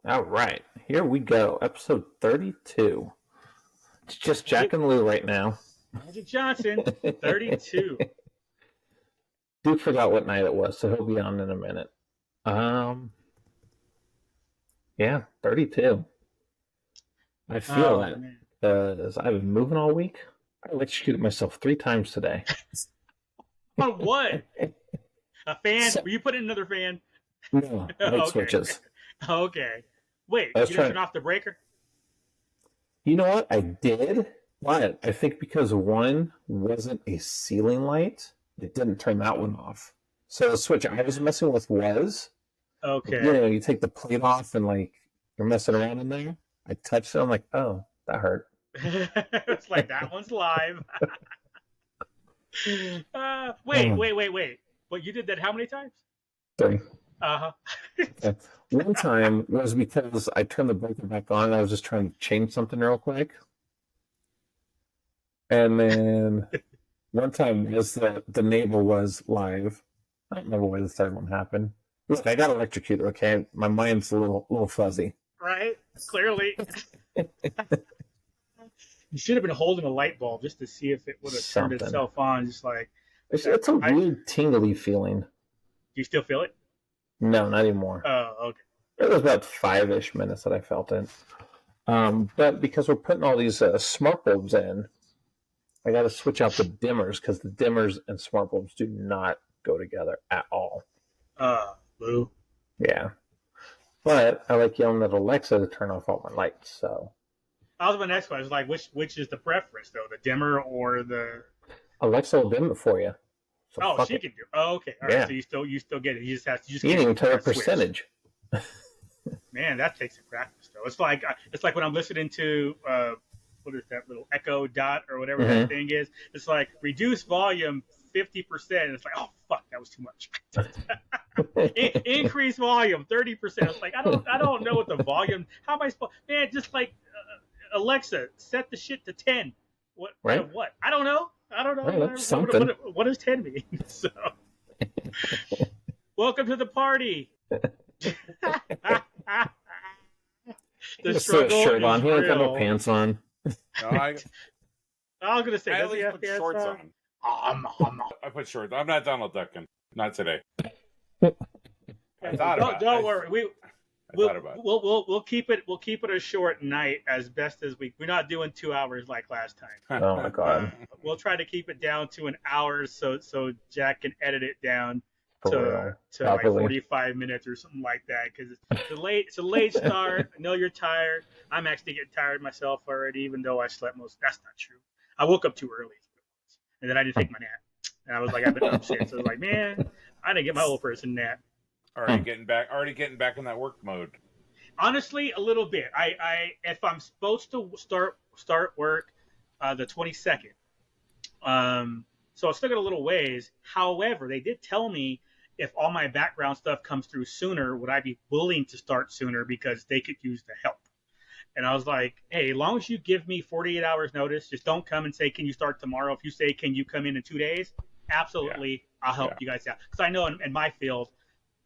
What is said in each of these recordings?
All right, here we go. Episode 32. It's just Jack and Lou right now. Magic Johnson, 32. Duke forgot what night it was, so he'll be on in a minute. Yeah, 32. I feel that as I've been moving all week. I electrocuted myself 3 times today. On what? A fan? Were you putting another fan? No, light switches. Okay. Wait, you didn't turn off the breaker? You know what? I did, but I think because one wasn't a ceiling light, it didn't turn that one off. So the switch I was messing with was, okay. You know, you take the plate off and like you're messing around in there. I touched it. I'm like, oh, that hurt. It's like that one's live. Wait. But you did that how many times? 3. Uh-huh. One time was because I turned the breaker back on and I was just trying to change something real quick. And then one time was that the neighbor was live. I don't remember why the third one happened. Look, I got electrocuted, okay? My mind's a little fuzzy. Right? Clearly. You should have been holding a light bulb just to see if it would have turned itself on. Just like it's a weird tingly feeling. Do you still feel it? No, not anymore. Oh, okay. It was about 5-ish minutes that I felt it. But because we're putting all these smart bulbs in, I got to switch out the dimmers because the dimmers and smart bulbs do not go together at all. Boo. Yeah. But I like yelling at Alexa to turn off all my lights, so. That was my next question. I was like, which is the preference, though? The dimmer or the... Alexa will dim it for you. So she can do it. Oh, okay. All right. So you still get it. You just have to... You can't even tell a percentage. Man, that takes some practice, though. It's like when I'm listening to... what is that little Echo Dot or whatever that thing is? It's like, reduce volume 50%. And it's like, oh, fuck, that was too much. Increase volume 30%. It's like, I don't know what the volume... How am I supposed... Man, just like... Alexa, set the shit to 10. What? Right. What? I don't know. Right, something. What does 10 mean? So, welcome to the party. The struggle shirt on. is He ain't got no real. pants on. No, I was gonna say, I does he always have put pants shorts on? on. I put shorts. I'm not Donald Duckin. Not today. I thought about it. Don't worry. We'll keep it a short night as best as we're not doing 2 hours like last time. Oh my god. We'll try to keep it down to an hour so Jack can edit it down to like 45 minutes or something like that because it's a late start. I know you're tired. I'm actually getting tired myself already, even though I slept most. That's not true. I woke up too early, and then I didn't take my nap. And I was like, I've been up since. So I was like, man, I didn't get my old person nap. Already getting back in that work mode. Honestly, a little bit. I if I'm supposed to start work the 22nd, so I still got a little ways. However, they did tell me if all my background stuff comes through sooner, would I be willing to start sooner because they could use the help. And I was like, hey, as long as you give me 48 hours notice, just don't come and say, can you start tomorrow? If you say, can you come in 2 days? Absolutely, I'll help you guys out. Because I know in my field,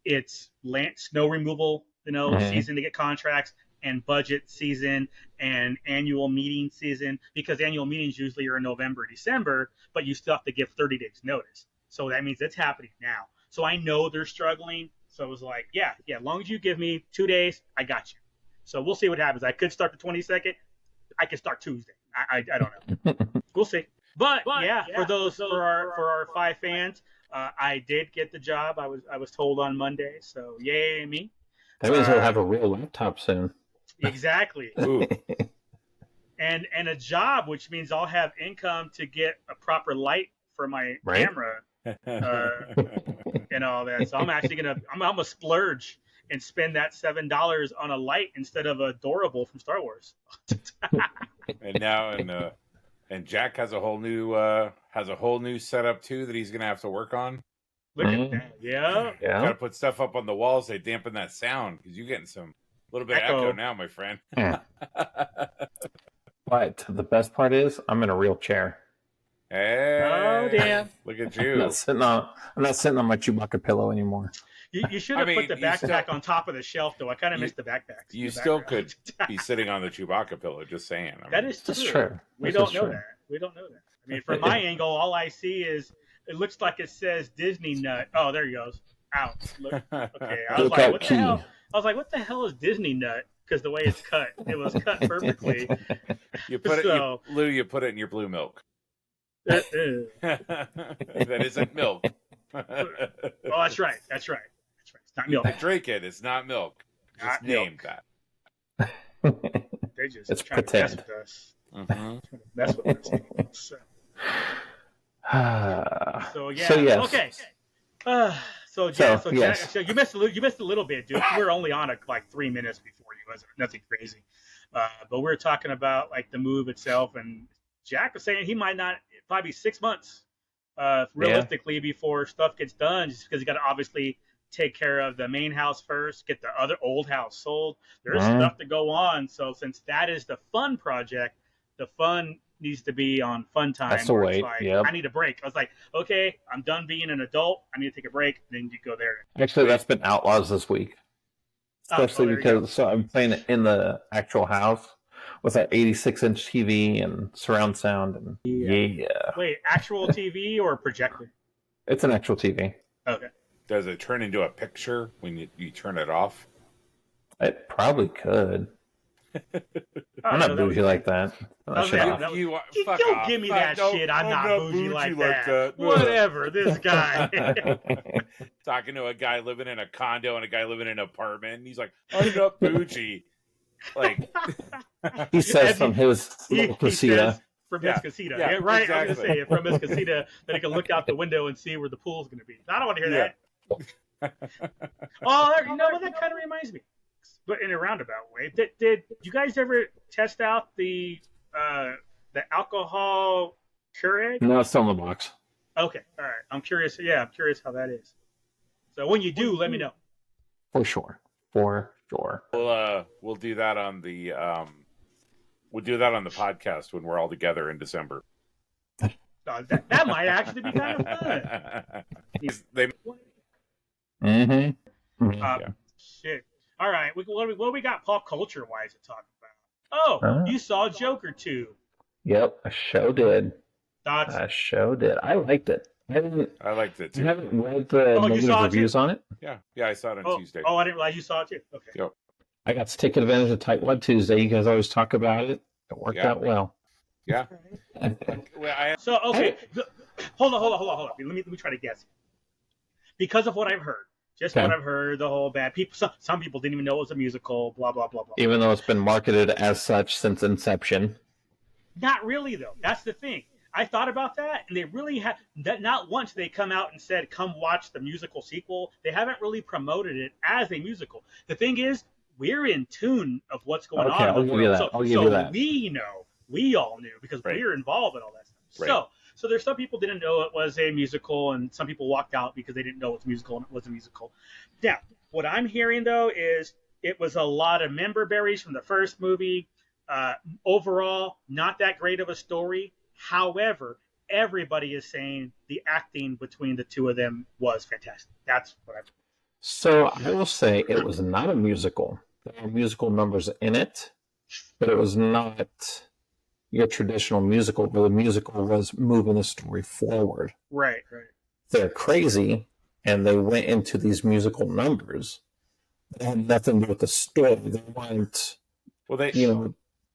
it's snow removal, season to get contracts and budget season and annual meeting season because annual meetings usually are in November, December, but you still have to give 30 days notice. So that means it's happening now. So I know they're struggling. So it was like, yeah, as long as you give me 2 days, I got you. So we'll see what happens. I could start the 22nd. I could start Tuesday. I don't know. We'll see. But yeah, for our 5 fans, I did get the job. I was told on Monday, so yay me. That means we'll have a real laptop soon. Exactly. Ooh. And a job, which means I'll have income to get a proper light for my camera and all that. So I'm actually gonna splurge and spend that $7 on a light instead of a Adorable from Star Wars. And Jack has a whole new setup too that he's gonna have to work on. Look at that. Yeah. Gotta put stuff up on the walls. They dampen that sound because you're getting some little bit of echo now, my friend. But the best part is I'm in a real chair. Hey, oh damn! Look at you. I'm not sitting on my Chewbacca pillow anymore. You should I have mean, put the you backpack still- on top of the shelf, though. I kind of You- missed the backpacks. You in the still background. could be sitting on the Chewbacca pillow. Just saying. That is That's true. true. We This don't is know true. that. We don't know that. I mean, from my angle, all I see is it looks like it says Disney Nut. Oh, there he goes. Out. Look. Okay. I was Look like, out, what the key. hell? I was like, what the hell is Disney Nut? Because the way it's cut, it was cut perfectly. You put it, So- Lou. You put it in your blue milk. Oh, That isn't milk. that's right. That's right. That's right. It's not milk. Drink it. It's not milk. Just Not name milk. that. They just It's trying to mess pretend. with us. Mm-hmm. That's what it's saying. So yeah. So, yes. Okay. So Jack, yes. so you missed a little bit, dude. We were only on like 3 minutes before you. Wasn't nothing crazy. But we were talking about like the move itself, and Jack was saying he might not probably be 6 months realistically before stuff gets done, just because you got to obviously take care of the main house first, get the other old house sold. There's stuff to go on. So since that is the fun project, the fun needs to be on fun time. That's the where way, it's like, yep. I need a break. I was like, okay, I'm done being an adult. I need to take a break. And then you go there. Actually, that's been Outlaws this week. Especially there you go. because I'm playing it in the actual house with that 86-inch TV and surround sound. And yeah. Wait, actual TV or projector? It's an actual TV. Okay. Does it turn into a picture when you turn it off? It probably could. I'm not bougie like that. Don't give me that shit. I'm not bougie like that. Whatever, this guy. Talking to a guy living in a condo and a guy living in an apartment. And he's like, I'm not bougie. Like He says from his little casita. From his casita. Yeah, Yeah, right. exactly. I was going to say it from his casita, that he can look out the window and see where the pool's going to be. I don't want to hear that. Oh, you know what? That kind of reminds me. But in a roundabout way, did you guys ever test out the alcohol Keurig? No, it's still in the box. Okay, all right. I'm curious. Yeah, I'm curious how that is. So when you do, let me know. For sure. We'll do that on the podcast when we're all together in December. That might actually be kind of fun. Shit. All right. What we got pop culture wise to talk about? Oh, you saw Joker 2. Yep, I sure did. Thoughts? I sure did. I liked it. I liked it too. You haven't read the you negative saw it reviews too? on it? Yeah, I saw it on Tuesday. Oh, I didn't realize you saw it too. Okay. Yep. I got to take advantage of Tightwad Tuesday. You guys always talk about it. It worked out well. Yeah. So okay, hold on. Let me try to guess. Because of what I've heard, what I've heard, the whole bad people. Some people didn't even know it was a musical. Blah blah blah blah. Even though it's been marketed as such since inception. Not really though. That's the thing. I thought about that, and they really have that. Not once they come out and said, "Come watch the musical sequel." They haven't really promoted it as a musical. The thing is, we're in tune of what's going on. I'll give you that. I'll give you that. We know, we all knew because we're involved in all that stuff. Right. So there's some people didn't know it was a musical, and some people walked out because they didn't know it was a musical, and it was a musical. Now, what I'm hearing though is it was a lot of member berries from the first movie. Overall, not that great of a story. However, everybody is saying the acting between the two of them was fantastic. That's what I've heard. So I will say it was not a musical. There were musical numbers in it, but it was not your traditional musical where the musical was moving the story forward. Right. They're crazy, and they went into these musical numbers that had nothing to do with the story. They weren't,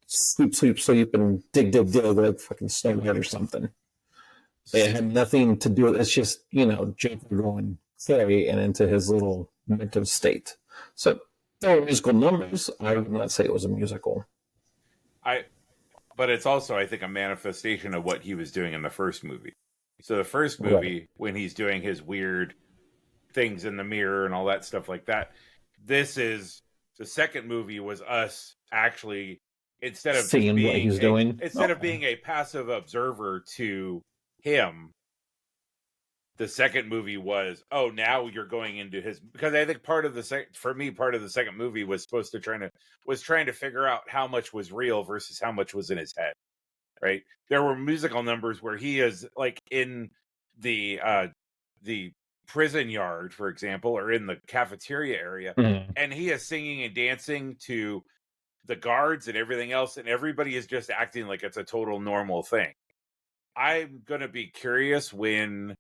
sleep, and dig, like fucking Snowhead or something. They had nothing to do with it. It's just, Joker going fairy and into his little mental state. So there were musical numbers. I would not say it was a musical. But it's also, I think, a manifestation of what he was doing in the first movie. So the first movie, when he's doing his weird things in the mirror and all that stuff like that, the second movie was us actually, instead of seeing what he's doing, instead of being a passive observer to him, the second movie was, now you're going into his, because I think part of the second movie was trying to figure out how much was real versus how much was in his head. Right? There were musical numbers where he is like in the prison yard, for example, or in the cafeteria area, Mhm. and he is singing and dancing to the guards and everything else, and everybody is just acting like it's a total normal thing. I'm gonna be curious when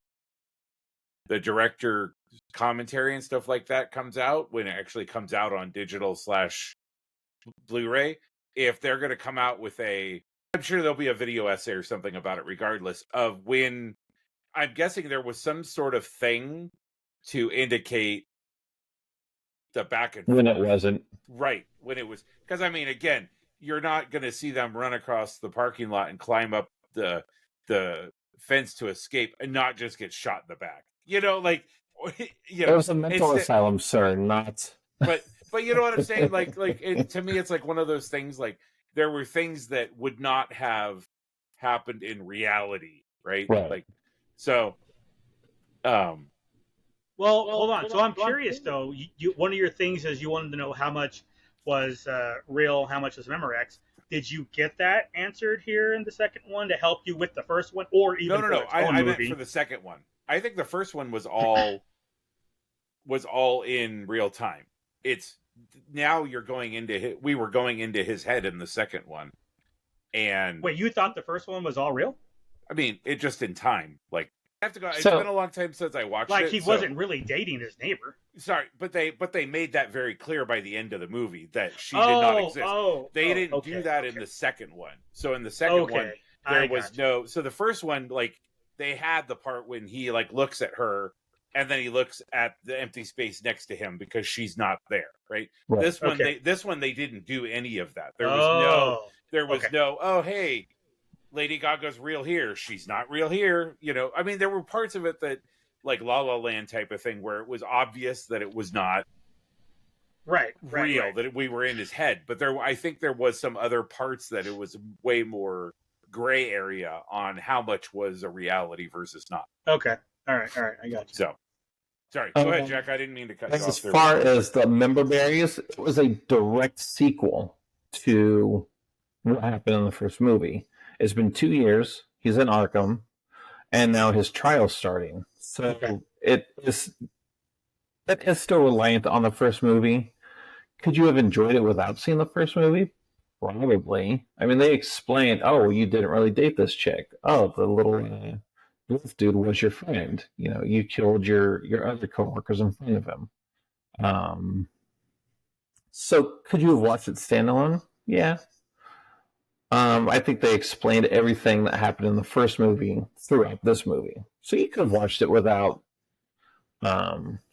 the director commentary and stuff like that comes out, when it actually comes out on digital / Blu-ray, if they're gonna come out with I'm sure there'll be a video essay or something about it, regardless of when. I'm guessing there was some sort of thing to indicate the back and When forth. it wasn't. Right, when it was, because I mean, again, you're not going to see them run across the parking lot and climb up the fence to escape and not just get shot in the back. Like, It was a mental instead, asylum, sir, not. but you know what I'm saying? To me, it's like one of those things. Like, there were things that would not have happened in reality, right? Right. Like, so, um, Well, hold on. So I'm curious though. One of your things is you wanted to know how much was real, how much was Memorex. Did you get that answered here in the second one to help you with the first one, or even no. for its own I meant movie? for the second one. I think the first one was all in real time. It's now you're going into we were going into his head in the second one, and Wait, you thought the first one was all real? I mean, it just in time. Like, I have to go. It's So- been a long time since I watched Like it. he wasn't really dating his neighbor. Sorry, but they made that very clear by the end of the movie that she did not exist. They didn't do that in the second one. So in the second one, there was no. So the first one, like, they had the part when he like looks at her, and then he looks at the empty space next to him because she's not there, right? Right. This one they didn't do any of that. There was no. Oh, hey, Lady Gaga's real here. She's not real here. I mean, there were parts of it that, like La La Land type of thing, where it was obvious that it was not real, that we were in his head. But I think there was some other parts that it was way more gray area on how much was a reality versus not. Okay. All right. I got you. So, sorry. Go ahead, Jack. I didn't mean to cut you off. As far as the Member Berries, it was a direct sequel to what happened in the first movie. It's been 2 years. He's in Arkham, and now his trial's starting. So it is still reliant on the first movie. Could you have enjoyed it without seeing the first movie? Probably. I mean, they explained, oh, you didn't really date this chick. Oh, the little wolf dude was your friend. You killed your other coworkers in front of him. So could you have watched it standalone? Yeah. I think they explained everything that happened in the first movie throughout this movie. So you could have watched it without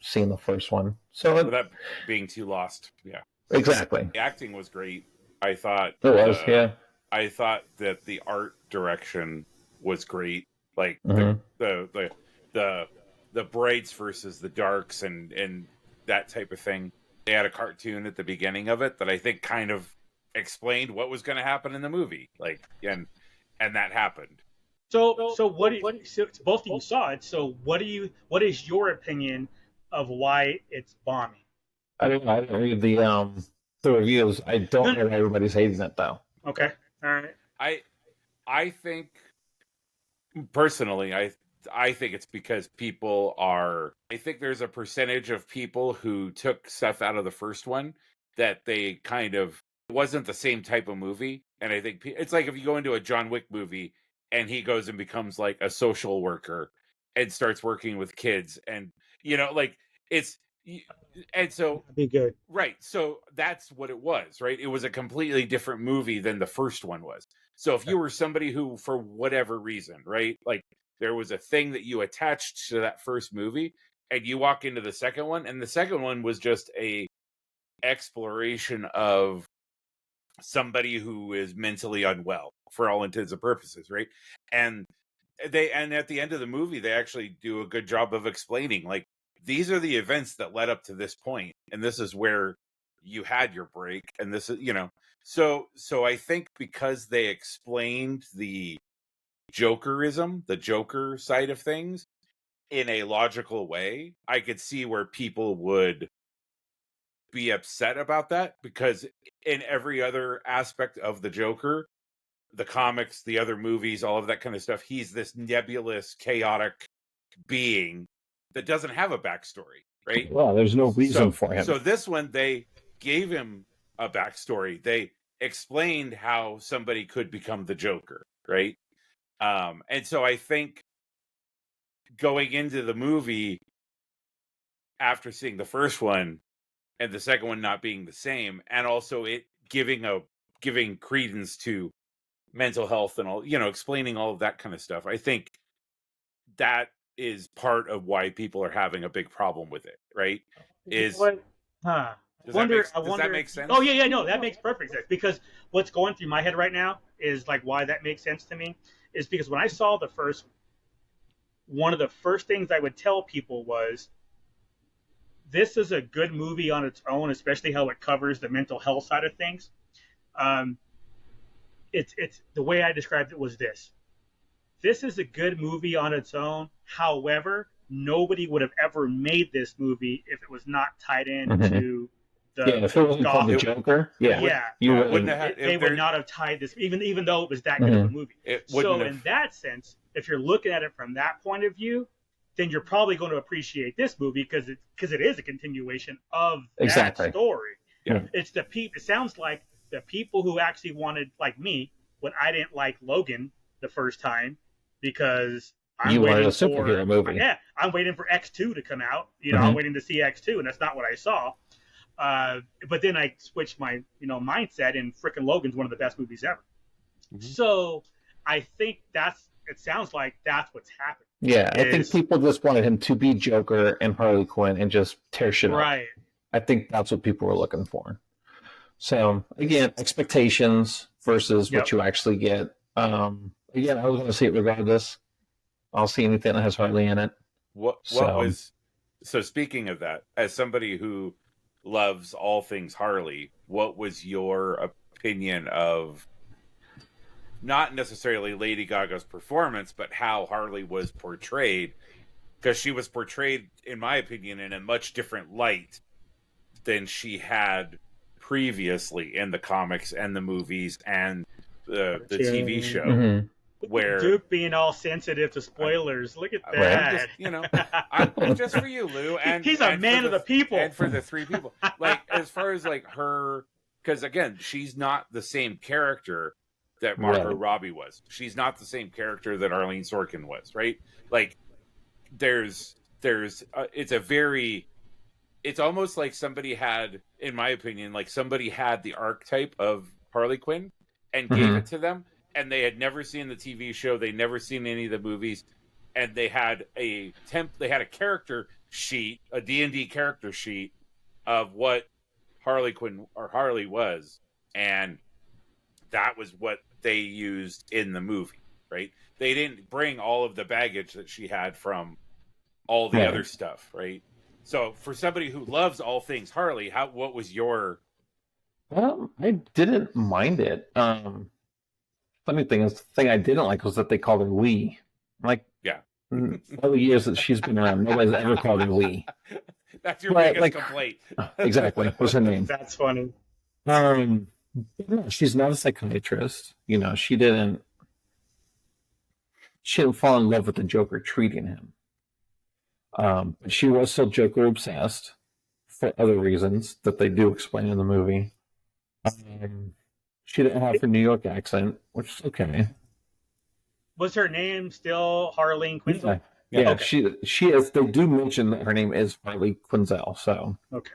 seeing the first one. So without being too lost. Yeah. Exactly. The acting was great. I thought it was, yeah. I thought that the art direction was great. Like Mhm. the brights versus the darks and that type of thing. They had a cartoon at the beginning of it that I think kind of explained what was going to happen in the movie. Like, and that happened. So both of you saw it. So what is your opinion of why it's bombing? I didn't read the reviews. I don't know why everybody's hating it though. Okay. All right. I think personally, I think it's because I think there's a percentage of people who took stuff out of the first one that they kind of, it wasn't the same type of movie. And I think it's like if you go into a John Wick movie and he goes and becomes like a social worker and starts working with kids, and like it's, and so be good. Right. So that's what it was, right? It was a completely different movie than the first one was. So if you were somebody who, for whatever reason, right, like there was a thing that you attached to that first movie, and you walk into the second one, and the second one was just a exploration of somebody who is mentally unwell for all intents and purposes, right? And at the end of the movie, they actually do a good job of explaining, like, these are the events that led up to this point, and this is where you had your break, and this is, so I think because they explained the Jokerism, the Joker side of things, in a logical way, I could see where people would be upset about that, because in every other aspect of the Joker, the comics, the other movies, all of that kind of stuff, he's this nebulous, chaotic being that doesn't have a backstory, right? Well, there's no reason for him. So this one, they gave him a backstory. They explained how somebody could become the Joker, right? And so I think going into the movie after seeing the first one and the second one not being the same, and also it giving credence to mental health and all, explaining all of that kind of stuff, I think that is part of why people are having a big problem with it, right? Is what? Huh. does that make sense? Oh yeah, no, that makes perfect sense, because what's going through my head right now is like why that makes sense to me is because when I saw the first, one of the first things I would tell people was, this is a good movie on its own, especially how it covers the mental health side of things. It's the way I described it was this. This is a good movie on its own. However, nobody would have ever made this movie if it was not tied into the if it wasn't called the Joker, they would not have tied this, even though it was that good of a movie. So in that sense, if you're looking at it from that point of view, then you're probably going to appreciate this movie because it is a continuation of that story. Yeah. It's the people. It sounds like the people who actually wanted, like me, when I didn't like Logan the first time because I'm waiting a superhero movie. Yeah, I'm waiting for X2 to come out. I'm waiting to see X2, and that's not what I saw. But then I switched my mindset, and frickin' Logan's one of the best movies ever. So I think it sounds like that's what's happening. Yeah, I think people just wanted him to be Joker and Harley Quinn and just tear shit up. Right. I think that's what people were looking for. So, again, expectations versus what you actually get. Again, I was going to see it regardless. I'll see anything that has Harley in it. So speaking of that, as somebody who loves all things Harley, what was your opinion of not necessarily Lady Gaga's performance, but how Harley was portrayed? Because she was portrayed, in my opinion, in a much different light than she had previously in the comics and the movies and the TV show. Where Duke being all sensitive to spoilers. Look at that. I'm just for you, Lou. And he's a man of the people. And for the three people. Like, as far as like her, because again, she's not the same character that Margot Robbie was. She's not the same character that Arlene Sorkin was, right? Like, it's almost like somebody had, in my opinion, like somebody had the archetype of Harley Quinn and gave it to them. And they had never seen the TV show. They'd never seen any of the movies. And they had a character sheet, a D&D character sheet of what Harley Quinn or Harley was. And that was what they used in the movie, right? They didn't bring all of the baggage that she had from all the other stuff, right? So for somebody who loves all things Harley, what was your... Well, I didn't mind it. Funny thing is, the thing I didn't like was that they called her Lee. Like, all the years that she's been around, nobody's ever called her Lee. That's your biggest complaint. Exactly. What's her name? That's funny. No, she's not a psychiatrist. She didn't fall in love with the Joker treating him. But she was still Joker obsessed for other reasons that they do explain in the movie. She didn't have her New York accent, which is okay. Was her name still Harleen Quinzel? Yeah, okay. She is. They do mention that her name is Harley Quinzel, so okay.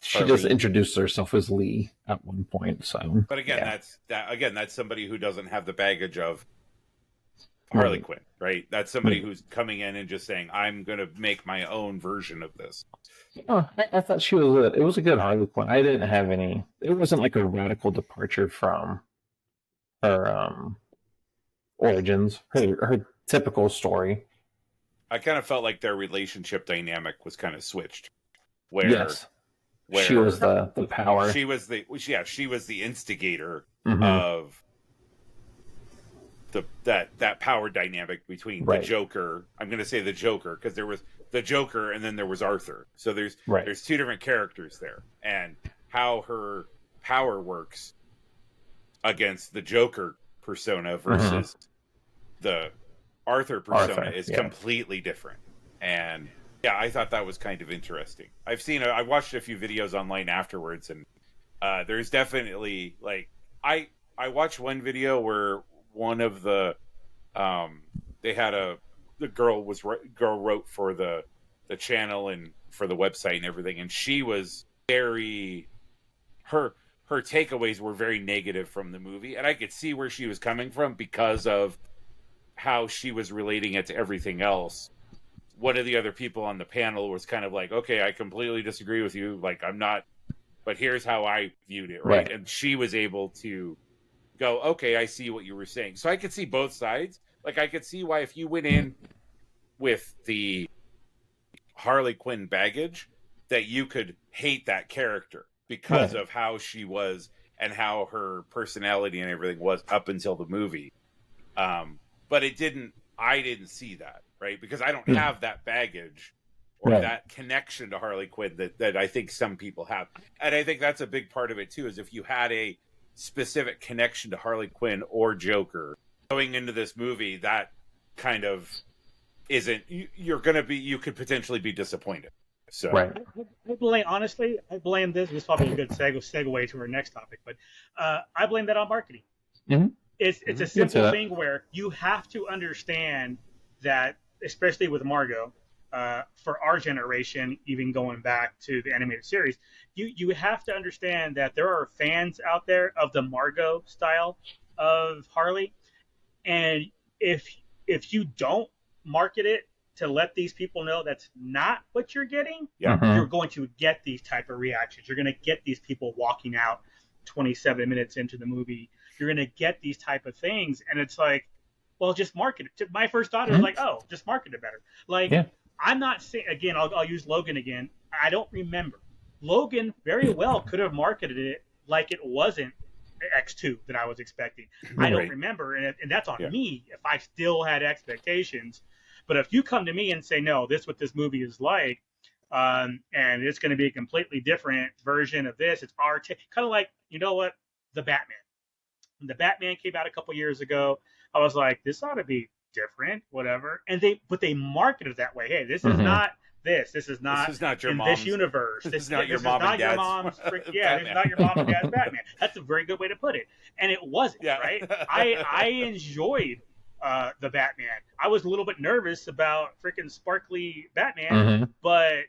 She just introduced herself as Lee at one point. So, but again, that's somebody who doesn't have the baggage of Harley Quinn, right? That's somebody who's coming in and just saying, "I'm going to make my own version of this." Oh, I thought she was good. It was a good Harley Quinn. I didn't have any. It wasn't like a radical departure from her origins, her typical story. I kind of felt like their relationship dynamic was kind of switched. Where she was the power. She was the instigator of that power dynamic between the Joker. I'm going to say the Joker because there was the Joker and then there was Arthur. So there's two different characters there, and how her power works against the Joker persona versus the Arthur persona is completely different. And yeah, I thought that was kind of interesting. I watched a few videos online afterwards, and there's definitely like I watched one video where one of they had the girl wrote for the channel and for the website and everything, and she was very her takeaways were very negative from the movie, and I could see where she was coming from because of how she was relating it to everything else. One of the other people on the panel was kind of like, okay, I completely disagree with you, like I'm not, but here's how I viewed it, right? And she was able to go, okay, I see what you were saying. So I could see both sides. Like I could see why if you went in with the Harley Quinn baggage, that you could hate that character because of how she was and how her personality and everything was up until the movie. But I didn't see that, right? Because I don't have that baggage or that connection to Harley Quinn that I think some people have. And I think that's a big part of it too, is if you had a specific connection to Harley Quinn or Joker going into this movie, that kind of isn't, you could potentially be disappointed. So I blame this. This is probably a good segue to our next topic, but I blame that on marketing. Mm-hmm. It's a simple thing where you have to understand that, especially with Margot, for our generation, even going back to the animated series, you have to understand that there are fans out there of the Margot style of Harley, and if you don't market it to let these people know that's not what you're getting, you're going to get these type of reactions. You're going to get these people walking out 27 minutes into the movie. You're going to get these type of things, and it's like, well, just market it. My first thought is like, oh, just market it better. Like, I'm not saying, again, I'll use Logan again. I don't remember. Logan very well could have marketed it like it wasn't X2 that I was expecting. I don't remember, and that's on me if I still had expectations. But if you come to me and say, no, this is what this movie is like, and it's going to be a completely different version of this, it's our kind of like, you know what, the Batman. When the Batman came out a couple years ago, I was like, this ought to be different, whatever. And they marketed it that way. Hey, this is not this. This is not your in mom's, this universe. This is not your mom and dad's. This is not your mom and dad's Batman. That's a very good way to put it. And it wasn't, right? I enjoyed the Batman. I was a little bit nervous about freaking sparkly Batman, but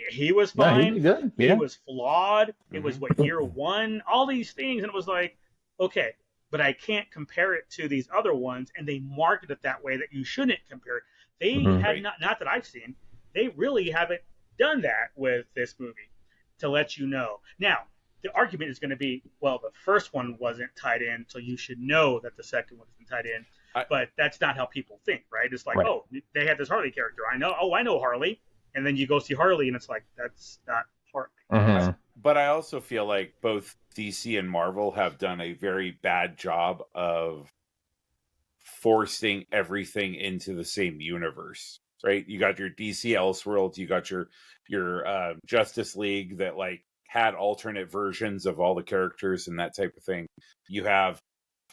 he was fine. He good. He was flawed. It was year one, all these things, and it was like, okay, but I can't compare it to these other ones, and they market it that way that you shouldn't compare it. They had not that I've seen, they really haven't done that with this movie to let you know. Now, the argument is going to be, well, the first one wasn't tied in, so you should know that the second one isn't tied in. But that's not how people think, right? It's like, oh, they have this Harley character. I know Harley. And then you go see Harley, and it's like, that's not Harley. But I also feel like both DC and Marvel have done a very bad job of forcing everything into the same universe, right? You got your DC Elseworlds, you got your Justice League that like had alternate versions of all the characters and that type of thing. You have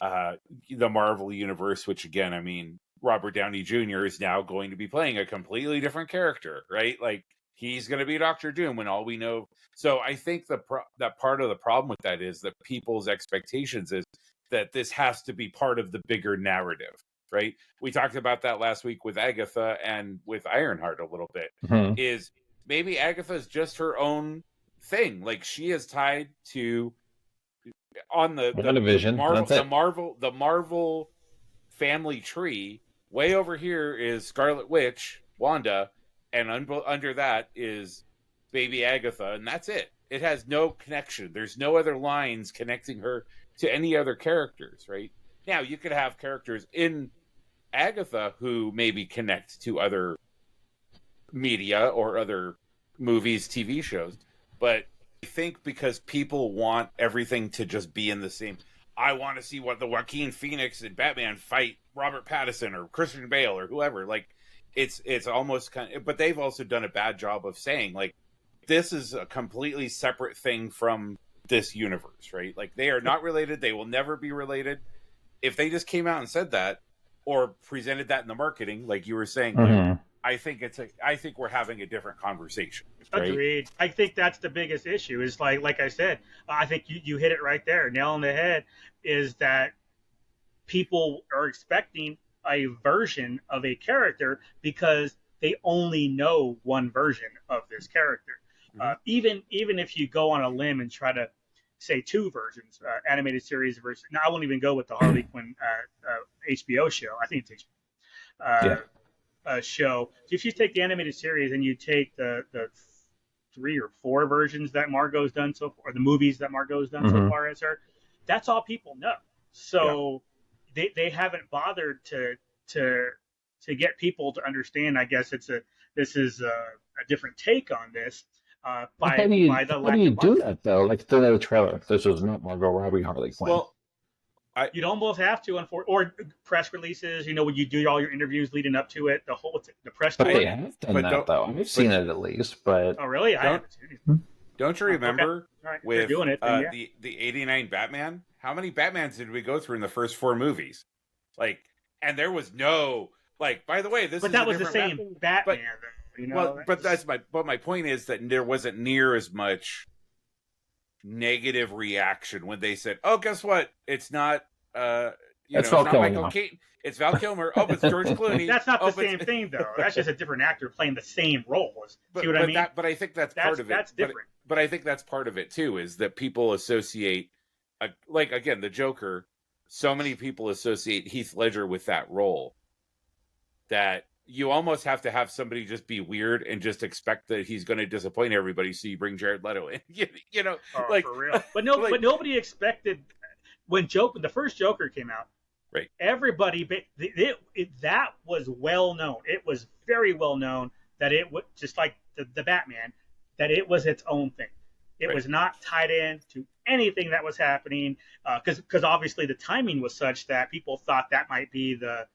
the Marvel universe, which again, I mean, Robert Downey Jr. is now going to be playing a completely different character, right? Like he's going to be Doctor Doom when all we know. So I think that part of the problem with that is that people's expectations is that this has to be part of the bigger narrative, right? We talked about that last week with Agatha and with Ironheart a little bit. Is maybe Agatha is just her own thing. Like she is tied to on the division. The Marvel family tree. Way over here is Scarlet Witch, Wanda, and under that is baby Agatha, and that's it. It has no connection. There's no other lines connecting her to any other characters, right? Now, you could have characters in Agatha who maybe connect to other media or other movies, TV shows, but I think because people want everything to just be in the same... I want to see what the Joaquin Phoenix and Batman fight Robert Pattinson or Christian Bale or whoever. Like, it's almost kind of... But they've also done a bad job of saying, like, this is a completely separate thing from this universe, right? Like, they are not related. They will never be related. If they just came out and said that, or presented that in the marketing, like you were saying, I think we're having a different conversation. Right? Agreed. I think that's the biggest issue. Is like I said, I think you hit it right there, nail on the head. Is that people are expecting a version of a character because they only know one version of this character. Even if you go on a limb and try to say two versions, animated series versus. Now I won't even go with the Harley Quinn HBO show. I think it's HBO. Show. If you take the animated series and you take the 3 or 4 versions that Margot's done so far, or the movies that Margot's done so far as her, that's all people know. So they haven't bothered to get people to understand. I guess this is a different take on this. How do you do that though? Like the trailer, this is not Margot Robbie Harley Quinn. Well, you'd almost have to, or press releases. When you do all your interviews leading up to it, the press. But they have done that though. I've seen it at least, but oh really? I haven't seen it. Don't you remember with doing it, the '89 Batman? How many Batmans did we go through in the first 4 movies? And there was no by the way, this. But is that was the same Batman. But my point is that there wasn't near as much negative reaction when they said, "Oh, guess what? It's not it's not Michael Keaton. It's Val Kilmer. Oh, it's George Clooney." That's not the same thing, though. That's just a different actor playing the same role. See what I mean? But I think that's part of it. That's different. But I think that's part of it too. Is that people associate, again, the Joker. So many people associate Heath Ledger with that role that you almost have to have somebody just be weird and just expect that he's going to disappoint everybody. So you bring Jared Leto in, for real. But but nobody expected when the first Joker came out. Right. Everybody, that was well known. It was very well known that it was just like the Batman, that it was its own thing. It was not tied in to anything that was happening, because obviously the timing was such that people thought that might be the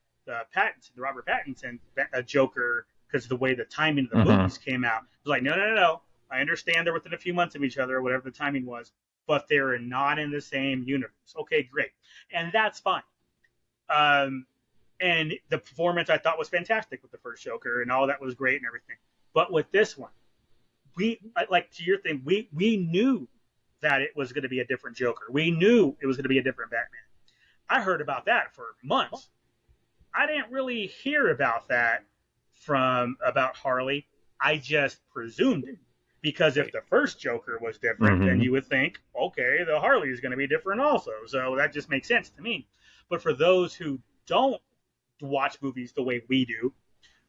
Robert Pattinson Joker, because of the way the timing of the movies came out. It was like, no. I understand they're within a few months of each other, or whatever the timing was, but they're not in the same universe. Okay, great. And that's fine. And the performance I thought was fantastic with the first Joker, and all that was great and everything. But with this one, to your thing, we knew that it was going to be a different Joker. We knew it was going to be a different Batman. I heard about that for months. I didn't really hear about that about Harley. I just presumed it. Because if the first Joker was different, then you would think, okay, the Harley is going to be different also. So that just makes sense to me. But for those who don't watch movies the way we do,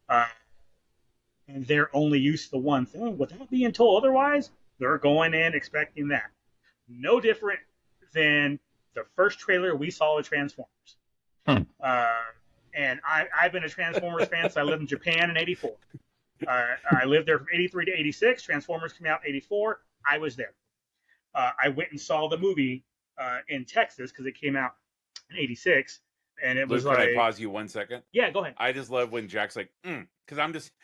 and they're only used to the one thing, without being told otherwise, they're going in expecting that. No different than the first trailer we saw of Transformers. And I've been a Transformers fan since I lived in Japan in '84. I lived there from '83 to '86. Transformers came out in '84. I was there. I went and saw the movie in Texas because it came out in '86, and it was Luke, like. Can I pause you 1 second? Yeah, go ahead. I just love when Jack's like, because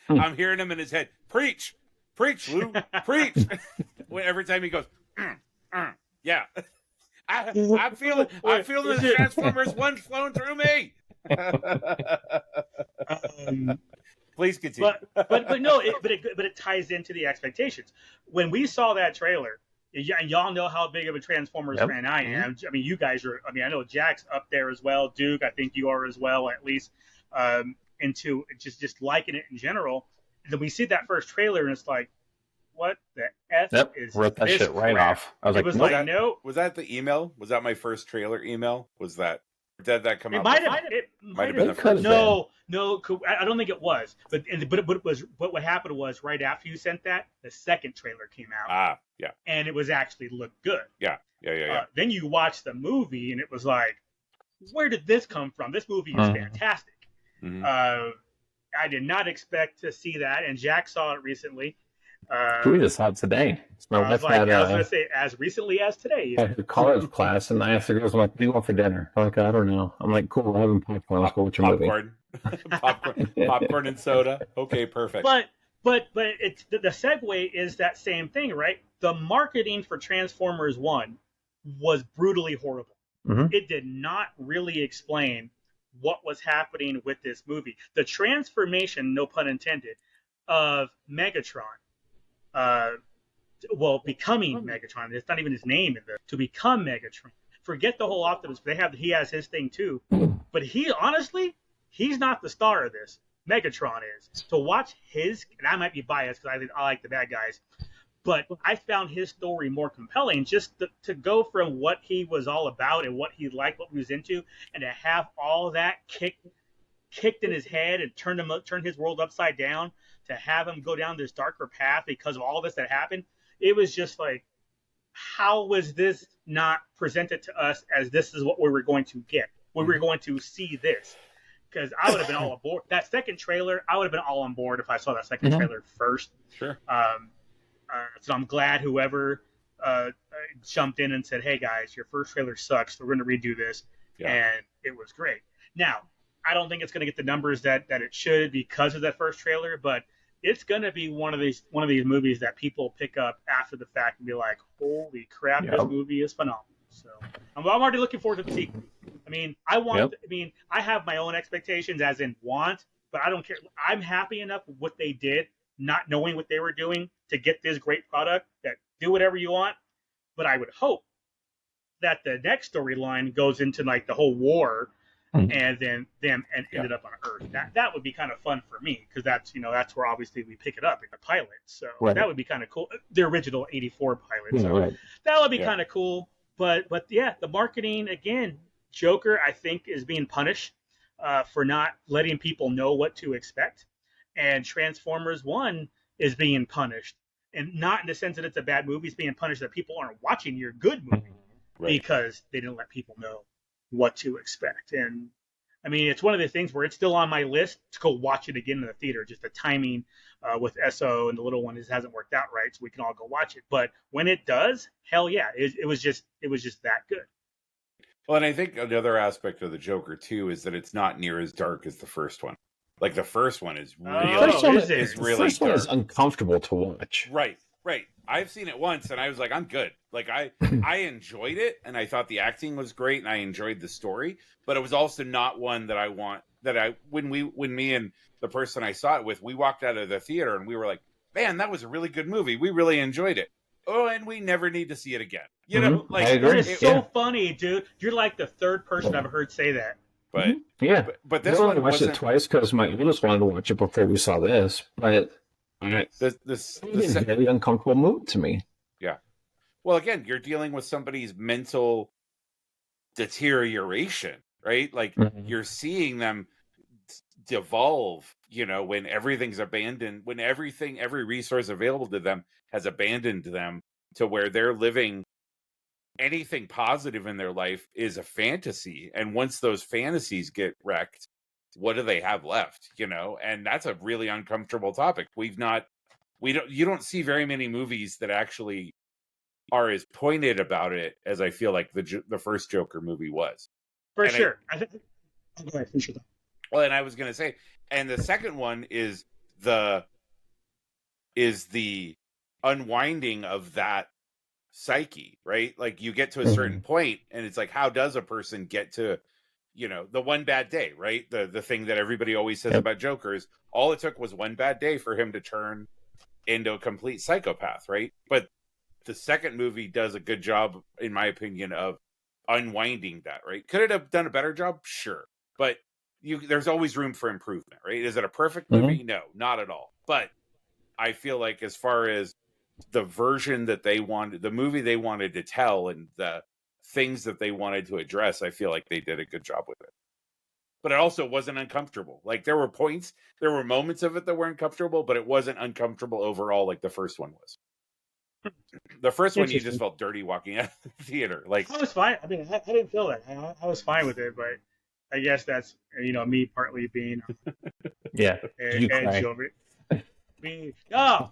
I'm hearing him in his head, preach, Lou, preach. Every time he goes, yeah. I'm feeling the Transformers one flowing through me. Please continue. But no, it ties into the expectations. When we saw that trailer, and y'all know how big of a Transformers fan I am. I mean, you guys are. I mean, I know Jack's up there as well. Duke, I think you are as well, at least. Into just liking it in general. And then we see that first trailer, and it's like, what the F is ripped that this shit right crap? off. I was like, no. Was that the email? Was that my first trailer email? Did that come out? It might have been the first. No, I don't think it was. But what happened was right after you sent that, the second trailer came out. Yeah. And it was actually looked good. Yeah. Then you watch the movie, and it was like, where did this come from? This movie is fantastic. I did not expect to see that, and Jack saw it recently. We just saw it today. I was going to say, as recently as today. I had a college class, and I asked the girls, I'm like, what do you want for dinner? I'm like, I don't know. I'm like, cool, we're having popcorn. Let's go watch a movie. Popcorn and soda. Okay, perfect. But it's the segue is that same thing, right? The marketing for Transformers 1 was brutally horrible. It did not really explain what was happening with this movie. The transformation, no pun intended, of Megatron. Becoming Megatron. It's not even his name in there. To become Megatron. Forget the whole Optimus. He has his thing too. But he's not the star of this. Megatron is. To watch his, and I might be biased because I like the bad guys, but I found his story more compelling just to go from what he was all about and what he liked, what he was into, and to have all that kicked in his head and turn his world upside down, to have him go down this darker path because of all this that happened. It was just like, how was this not presented to us as this is what we were going to get? We were going to see this. Because I would have been all aboard. That second trailer, I would have been all on board if I saw that second trailer first. Sure. So I'm glad whoever jumped in and said, hey, guys, your first trailer sucks. We're going to redo this. Yeah. And it was great. Now, I don't think it's going to get the numbers that it should because of that first trailer, but it's going to be one of these movies that people pick up after the fact and be like, holy crap, this movie is phenomenal. So I'm already looking forward to the sequel. I mean, I have my own expectations as in want, but I don't care. I'm happy enough with what they did, not knowing what they were doing, to get this great product that do whatever you want. But I would hope that the next storyline goes into like the whole war and then them ended up on Earth. That would be kind of fun for me because that's where obviously we pick it up in the pilot. So that would be kind of cool. The original 84 pilot. So that would be kind of cool. But yeah, the marketing again, Joker I think is being punished for not letting people know what to expect, and Transformers 1 is being punished, and not in the sense that it's a bad movie. It's being punished that people aren't watching your good movie because they didn't let people know what to expect. And I mean, it's one of the things where it's still on my list to go watch it again in the theater. Just the timing with SO and the little one hasn't worked out right, so we can all go watch it. But when it does, hell yeah, it was just that good. Well, and I think another aspect of the Joker too is that it's not near as dark as the first one. Like the first one is really, the first one is uncomfortable to watch. Right. I've seen it once and I was like, I'm good. Like I enjoyed it and I thought the acting was great and I enjoyed the story, but it was also not one that when me and the person I saw it with, we walked out of the theater and we were like, man, that was a really good movie. We really enjoyed it. Oh, and we never need to see it again. You know, like it's so funny, dude. You're like the third person I've heard say that. But but this one watched it twice because my oldest wanted to watch it before we saw this. But this is a very uncomfortable mood to me. Yeah. Well, again, you're dealing with somebody's mental deterioration, right? Like you're seeing them devolve, when everything's abandoned, when every resource available to them has abandoned them to where they're living anything positive in their life is a fantasy. And once those fantasies get wrecked, what do they have left? And that's a really uncomfortable topic. You don't see very many movies that actually are as pointed about it as I feel like the first Joker movie was. For sure. I think. Go ahead, finish it up. Well, and I was going to say, and the second one is the unwinding of that psyche, right? Like you get to a certain point and it's like, how does a person get to, the one bad day, right? The thing that everybody always says about Joker is all it took was one bad day for him to turn into a complete psychopath, right? But the second movie does a good job, in my opinion, of unwinding that, right? Could it have done a better job? Sure. But there's always room for improvement, right? Is it a perfect movie? No, not at all. But I feel like as far as the version that they wanted, the movie they wanted to tell and the things that they wanted to address, I feel like they did a good job with it. But it also wasn't uncomfortable. Like there were moments of it that were uncomfortable, but it wasn't uncomfortable overall like the first one was. The first one, you just felt dirty walking out of the theater. Like I was fine. I mean, I didn't feel that. I was fine with it, but I guess that's me partly being edge over it.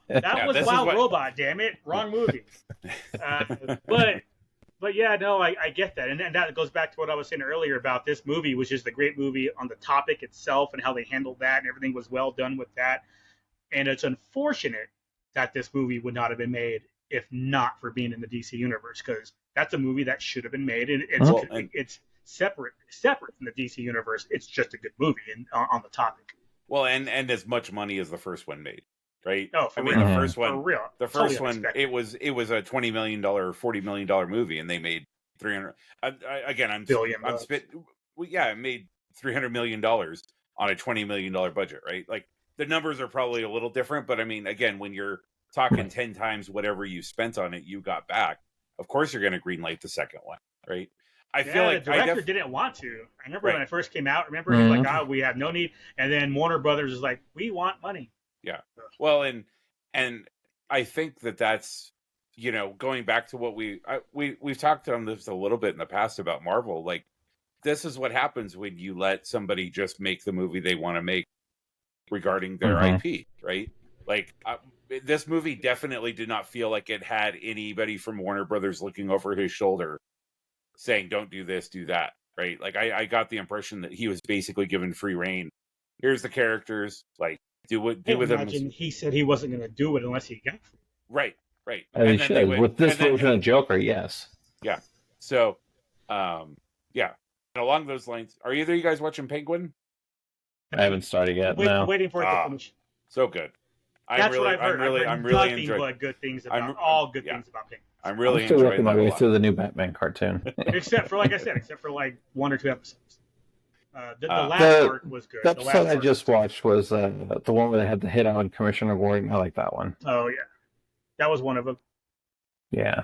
That was Wild Robot. Damn it, wrong movie. But yeah, no, I get that, and that goes back to what I was saying earlier about this movie, which is the great movie on the topic itself and how they handled that, and everything was well done with that. And it's unfortunate that this movie would not have been made if not for being in the DC universe, because that's a movie that should have been made. And it's separate from the DC universe. It's just a good movie and on the topic. Well, and as much money as the first one made, right? Oh, for I mean, real. the first one, For real. the Totally first one, unexpected. it was a $20 million, $40 million movie, and they made 300. Again, Billion I'm bucks. spit. Well, yeah, it made $300 million on a $20 million budget, right? Like the numbers are probably a little different, but I mean, again, when you're talking 10 times whatever you spent on it, you got back. Of course, you're going to greenlight the second one, right? I feel like the director didn't want to. I remember when Right. it first came out. Remember, he was like, "Oh, we have no need," and then Warner Brothers is like, "We want money." Yeah. Well, and I think that's, you know, going back to what we've talked on this a little bit in the past about Marvel. Like, this is what happens when you let somebody just make the movie they want to make regarding their IP, right? Like, this movie definitely did not feel like it had anybody from Warner Brothers looking over his shoulder saying, "Don't do this, do that," right? Like, I got the impression that he was basically given free reign. Here's the characters, like, do with them. Imagine he said he wasn't going to do it unless he got free. Right. And he should. With this version of Joker, yes. Yeah. So, yeah. And along those lines, are either of you guys watching Penguin? I haven't started yet. No. Waiting for it to finish. So good. That's what I've heard. I'm really nothing enjoying. but good things about all good things about Penguin. I'm really I'm still enjoying working my way through the new Batman cartoon. except for, like I said, like 1 or 2 episodes. The last arc was good. The episode I just watched was the one where they had the hit on Commissioner Gordon. I like that one. Oh yeah, that was one of them. Yeah.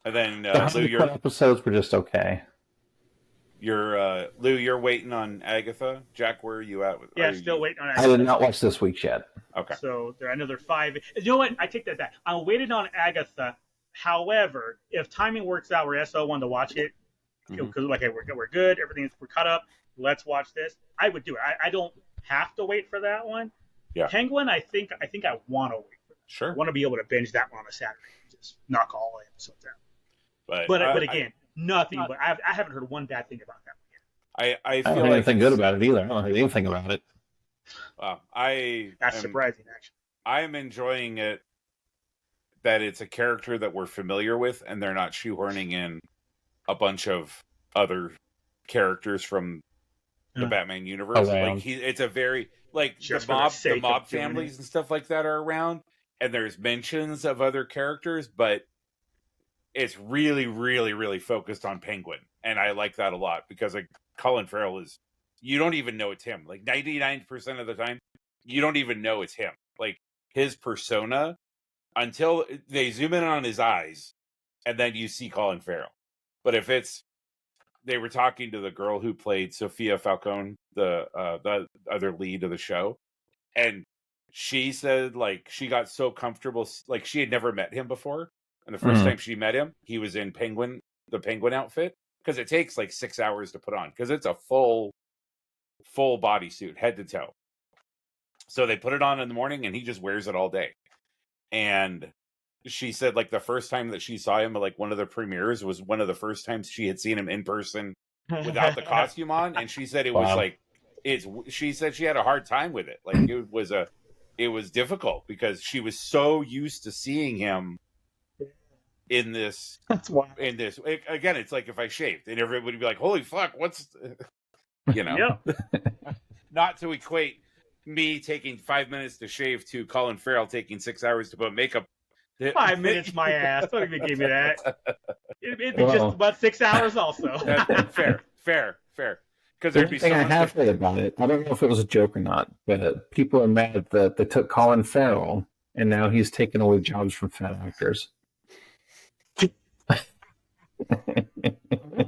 And then Lou, your episodes were just okay. Lou, you're waiting on Agatha. Jack, where are you at? Still waiting on Agatha. I did not watch this week's yet. Okay. So there are another 5. You know what? I take that back. I'm waiting on Agatha. However, if timing works out where SO wanted to watch it, because like, hey, we're good, we're caught up, let's watch this, I would do it. I don't have to wait for that one. Yeah. Penguin, I think I want to wait for that. Sure. I want to be able to binge that one on a Saturday and just knock all the episodes out. But again, nothing. But I haven't heard one bad thing about that one yet. I feel don't like anything good about it either. I don't heard anything about it. That's surprising, actually. I'm enjoying it that it's a character that we're familiar with, and they're not shoehorning in a bunch of other characters from the Batman universe. Like it's a very just the mob families and stuff like that are around, and there's mentions of other characters, but it's really, really, really focused on Penguin, and I like that a lot because like Colin Farrell you don't even know it's him. Like 99% of the time, you don't even know it's him. Like his persona, until they zoom in on his eyes, and then you see Colin Farrell. But if they were talking to the girl who played Sophia Falcone, the other lead of the show, and she said like she got so comfortable, like she had never met him before, and the first time she met him, he was in the Penguin outfit, because it takes like 6 hours to put on, because it's a full bodysuit, head to toe. So they put it on in the morning, and he just wears it all day. And she said like the first time that she saw him at like one of the premieres was one of the first times she had seen him in person without the costume on, and she said it was like she said she had a hard time with it. Like it was difficult because she was so used to seeing him in this. That's why. Again, it's like if I shaved and everybody would be like, "Holy fuck, what's," you know, not to equate me taking 5 minutes to shave to Colin Farrell taking 6 hours to put makeup. 5 minutes, my ass. Don't even give me that. It'd be just about 6 hours, also. Fair. Because there's something I have heard about it. I don't know if it was a joke or not, but people are mad that they took Colin Farrell and now he's taking away jobs from fat actors.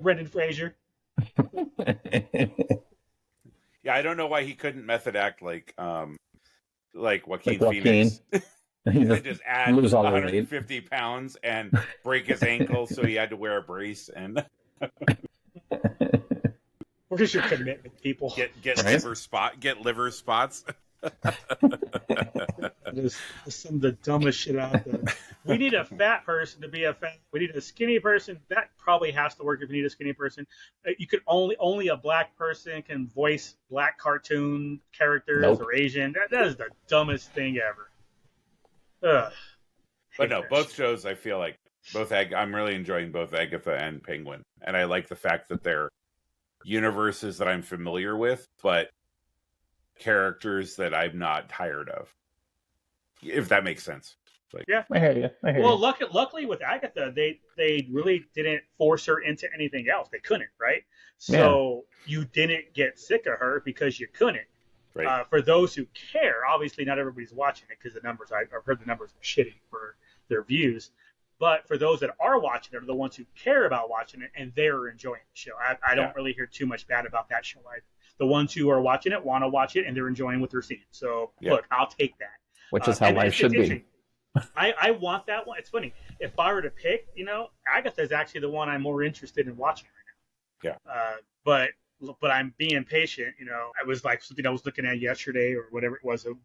Brendan Fraser. Yeah, I don't know why he couldn't method act like Joaquin Phoenix. He just add 150 pounds and break his ankle, so he had to wear a brace and where's your commitment, people? Get liver spots. That is some of the dumbest shit out there. We need a fat person to be a fat. We need a skinny person. That probably has to work if you need a skinny person. You could only a black person can voice black cartoon characters or Asian. That is the dumbest thing ever. Ugh. But no, both shows I feel like I'm really enjoying both Agatha and Penguin, and I like the fact that they're universes that I'm familiar with, but characters that I'm not tired of. If that makes sense. Like, I hear you. Well, luckily with Agatha, they really didn't force her into anything else. They couldn't, right? So you didn't get sick of her because you couldn't. right. For those who care, obviously not everybody's watching it because the numbers I've heard the numbers are shitty for their views. But for those that are watching it, are the ones who care about watching it and they're enjoying the show. I don't really hear too much bad about that show. The ones who are watching it want to watch it and they're enjoying what they're seeing. So look, I'll take that. Which is how life should be. I want that one. It's funny. If I were to pick, Agatha is actually the one I'm more interested in watching right now. Yeah. But I'm being patient. I was like something I was looking at yesterday or whatever it was. The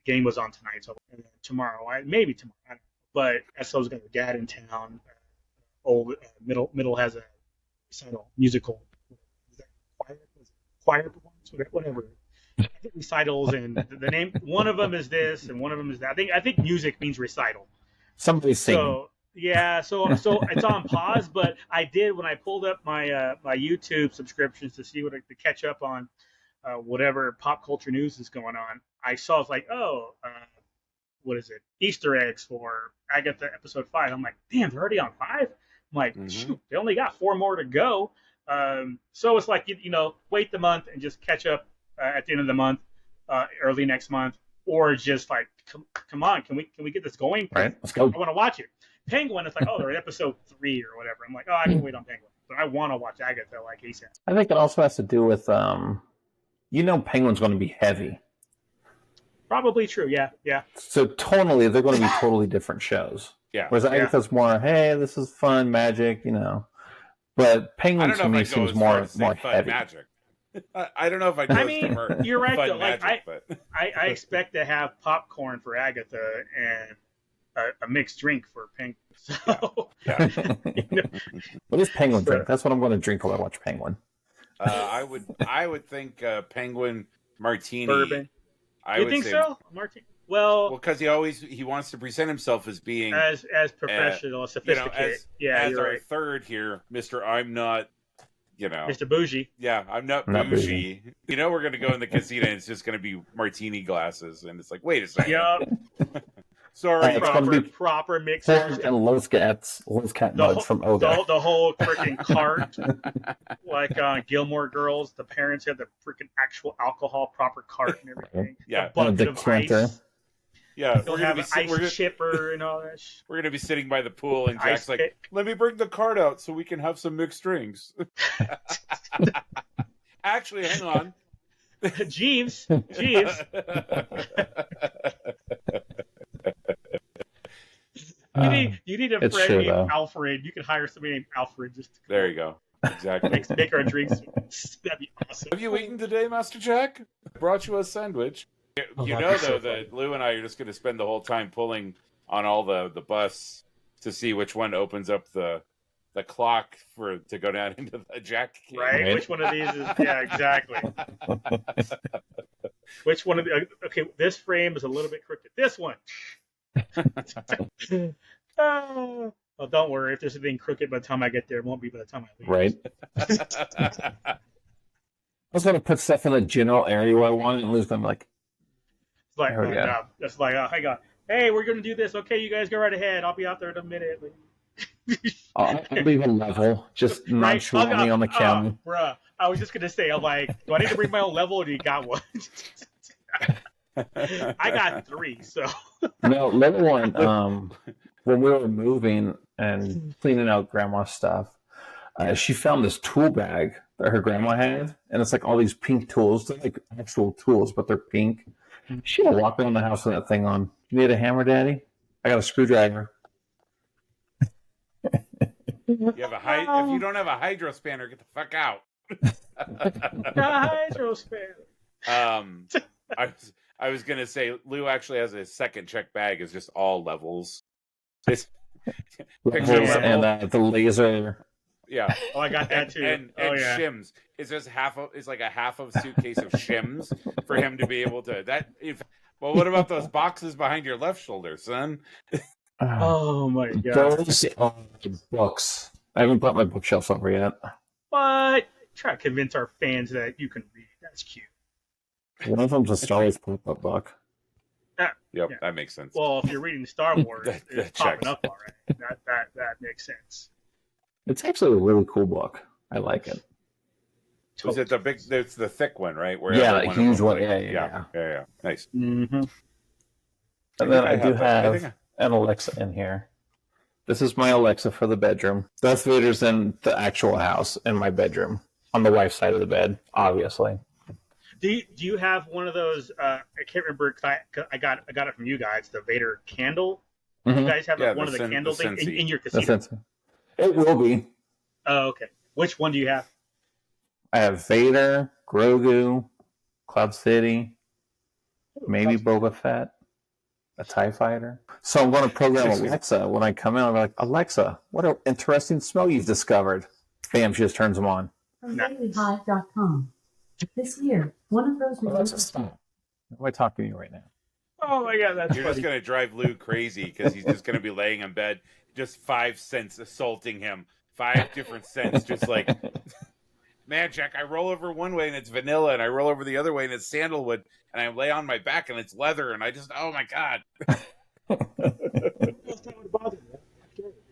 game was on tonight, so tomorrow. Maybe tomorrow. I don't know. But SO's got her dad in town. Middle has a recital musical. Is that choir performance? Whatever. I think recitals and the name. One of them is this, and one of them is that. I think music means recital. Somebody's singing. So yeah, so it's on pause. But I did when I pulled up my my YouTube subscriptions to see to catch up on whatever pop culture news is going on. I saw it's like what is it? Easter eggs for Agatha episode 5. I'm like, damn, they're already on 5. I'm like, shoot, they only got 4 more to go. So it's like wait the month and just catch up at the end of the month, early next month, or just like, come on, can we get this going? Right, let's go. I want to watch it. Penguin, it's like, they're at episode 3 or whatever. I'm like, I can wait on Penguin, but I want to watch Agatha like ASAP. I think it also has to do with, Penguin's going to be heavy. Probably true, yeah. So tonally, they're going to be totally different shows. Yeah. Whereas Agatha's more, hey, this is fun, magic, But Penguin to me seems more heavy. Magic. I don't know if I you're right, fun though. magic, I expect to have popcorn for Agatha and a mixed drink for Penguin. So, What is Penguin drink? That's what I'm going to drink while I watch Penguin. I would think Penguin martini. Bourbon. You think so, Martin? Well, because he wants to present himself as being as professional, sophisticated. As you're our right. third here, Mr. I'm not, Mr. Bougie. Yeah, I'm not bougie. We're going to go in the casino and it's just going to be martini glasses, and it's like, wait a second. Yep. Sorry, proper mix. And Los Cat mugs from Oga. The whole freaking cart, like Gilmore Girls. The parents had the freaking actual alcohol proper cart and everything. Yeah, a bucket of ice. Yeah, we're gonna have an ice chipper and all that. We're gonna be sitting by the pool, and Jack's like, "Let me bring the cart out so we can have some mixed drinks." Actually, hang on, Jeeves. You need a friend named Alfred. You can hire somebody named Alfred just to there you go. Exactly. Make our drinks. That'd be awesome. Have you eaten today, Master Jack? I brought you a sandwich. Though, that Lou and I are just going to spend the whole time pulling on all the bus to see which one opens up the clock to go down into the Jack game. Right? Which one of these is... Yeah, exactly. Which one of the... Okay, this frame is a little bit crooked. This one! Oh, well, don't worry. If there's anything crooked by the time I get there, it won't be by the time I leave. Right. I was going to put stuff in the general area where I wanted, and Lou's going to be like... It's like, no. It's like, hang on. Hey, we're going to do this. Okay, you guys go right ahead. I'll be out there in a minute. I'll leave a level, just nonchalantly on the counter. Bruh, I was just going to say, I'm like, do I need to bring my own level, or do you got one? I got 3, so... No, level 1, when we were moving and cleaning out grandma's stuff, she found this tool bag that her grandma had, and it's like all these pink tools. They're like actual tools, but they're pink. She had to walk around the house with that thing on. You need a hammer, Daddy? I got a screwdriver. If you don't have a hydro spanner, get the fuck out. Hydro spanner. I was gonna say Lou actually has a second check bag. Is just all levels. Levels and the laser. Yeah. Oh, I got that too. And shims. It's just it's like a half of suitcase of shims for him to be able to Well, what about those boxes behind your left shoulder, son? Oh my god. Those are books. I haven't brought my bookshelf over yet. What? Try to convince our fans that you can read. That's cute. One of them's a Star Wars pop-up book. Yep, Yeah. that makes sense. Well, if you're reading Star Wars, That it's checks. popping up all right. That makes sense. It's actually a really cool book. I like it. Was it the big? It's the thick one, right? Where Yeah, every that of huge them, one. like- Yeah. Nice. Mm-hmm. And then I do that. I have think an Alexa in here. This is my Alexa for the bedroom. Darth Vader's in the actual house in my bedroom on the wife's side of the bed, obviously. Do you have one of those? I can't remember. 'Cause I got it from you guys. The Vader candle. Mhm. You guys have Yeah, one of the candle things in your casino. That's it. It will be. Oh, okay. Which one do you have? I have Vader, Grogu, Cloud City, maybe Boba Fett, a TIE Fighter. So I'm going to program Alexa. When I come in, I'm like, Alexa, what an interesting smell you've discovered. Bam, she just turns them on. From dailyhive.com. This year, one of those Alexa, stop. Why am I talking to you right now? Oh my God, that's You're funny. just going to drive Lou crazy because he's just going to be laying in bed, just 5 cents assaulting him. 5 different scents, just like, man, Jack, I roll over one way and it's vanilla, and I roll over the other way and it's sandalwood, and I lay on my back and it's leather, and I just, oh my God.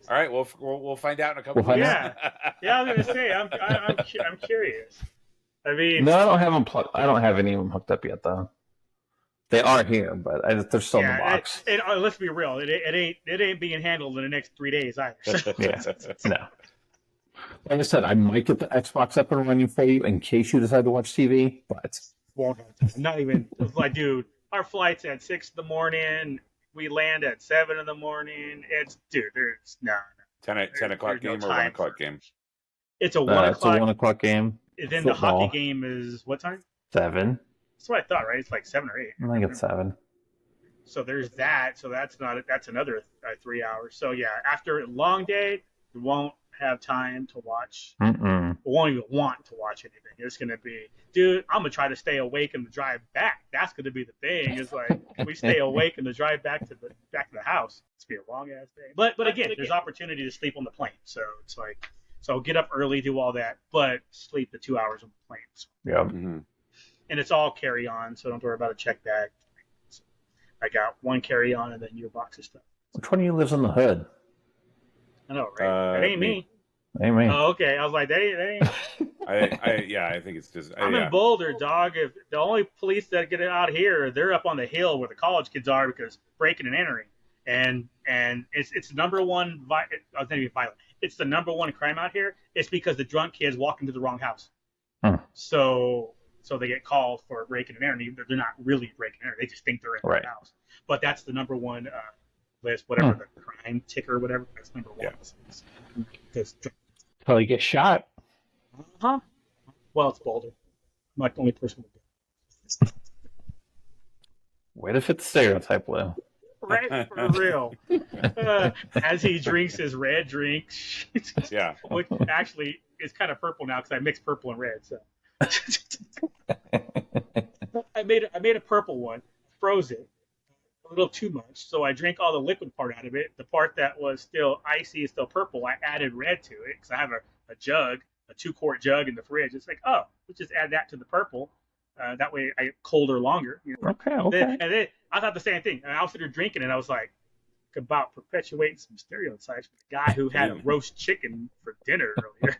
All right, we'll find out in a couple We'll of find weeks. Yeah, I was gonna say I'm curious. I mean, No, I don't have them plugged. I don't have any of them hooked up yet, though. They are here, but they're still in the box. Let's be real. It ain't being handled in the next 3 days either. Yeah, no. Like I said, I might get the Xbox up and running for you in case you decide to watch TV, but Won't have time. Not even like, dude. Our flight's at 6 a.m. We land at 7 a.m. There's no. 10 o'clock There's no game or time 1 o'clock game? It's a 1 it's a o'clock. 1 o'clock game. Then Football. the hockey game is what time? 7. That's what I thought, right? It's like 7 or 8. I think it's 7. So there's that. So that's another 3 hours. So yeah, after a long day, you won't have time to watch. Mm-mm. Won't even want to watch anything. It's gonna be, dude, I'm gonna try to stay awake and drive back. That's gonna be the thing. It's like we stay awake and the drive back to the house. It's gonna be a long ass day. But again, there's opportunity to sleep on the plane. So it's like, so get up early, do all that, but sleep the 2 hours on the plane. So, Yeah. Mm-hmm. and it's all carry on, so don't worry about a check bag. So I got one carry on and then your box of stuff. Which one of you lives in the hood? I know, right? That ain't me. Ain't me. Oh, okay. I was like, that ain't. I think it's just. I'm in Boulder, dog. If the only police that get out here, they're up on the hill where the college kids are because breaking and entering, and it's number one. Not even violent. It's the number one crime out here. It's because the drunk kids walk into the wrong house. So they get called for breaking and entering. They're not really breaking and entering. They just think they're in the house. But that's the number one list. Whatever the crime ticker, or whatever. That's number one. Yeah. Because. Until you get shot. Huh? Well, it's Boulder. I'm not the only person with it. Way to fit the stereotype, Lou. Right, for real. As he drinks his red drink, Yeah. which actually is kind of purple now because I mixed purple and red. So I made a purple one, froze it a little too much, so I drank all the liquid part out of it. The part that was still icy is still purple. I added red to it because I have a jug, a 2-quart jug in the fridge. It's like, oh, let's just add that to the purple. That way I get colder longer. You know? Okay. And then I thought the same thing. And I was sitting there drinking, and I was like, about perpetuating some stereotypes. The guy who had a roast chicken for dinner earlier.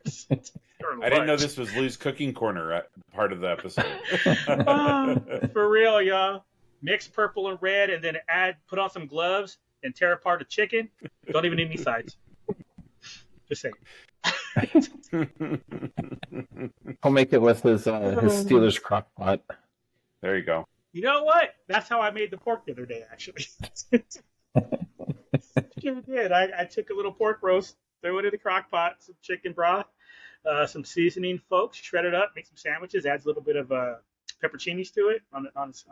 I didn't know this was Lou's cooking corner part of the episode. For real, y'all. Mix purple and red, and then put on some gloves and tear apart a chicken. Don't even need any sides. Just saying. He'll make it with his Steelers crock pot. There you go. You know what? That's how I made the pork the other day, actually. Sure did. I took a little pork roast, threw it in the crock pot, some chicken broth, some seasoning, folks, shred it up, make some sandwiches, adds a little bit of pepperoncinis to it on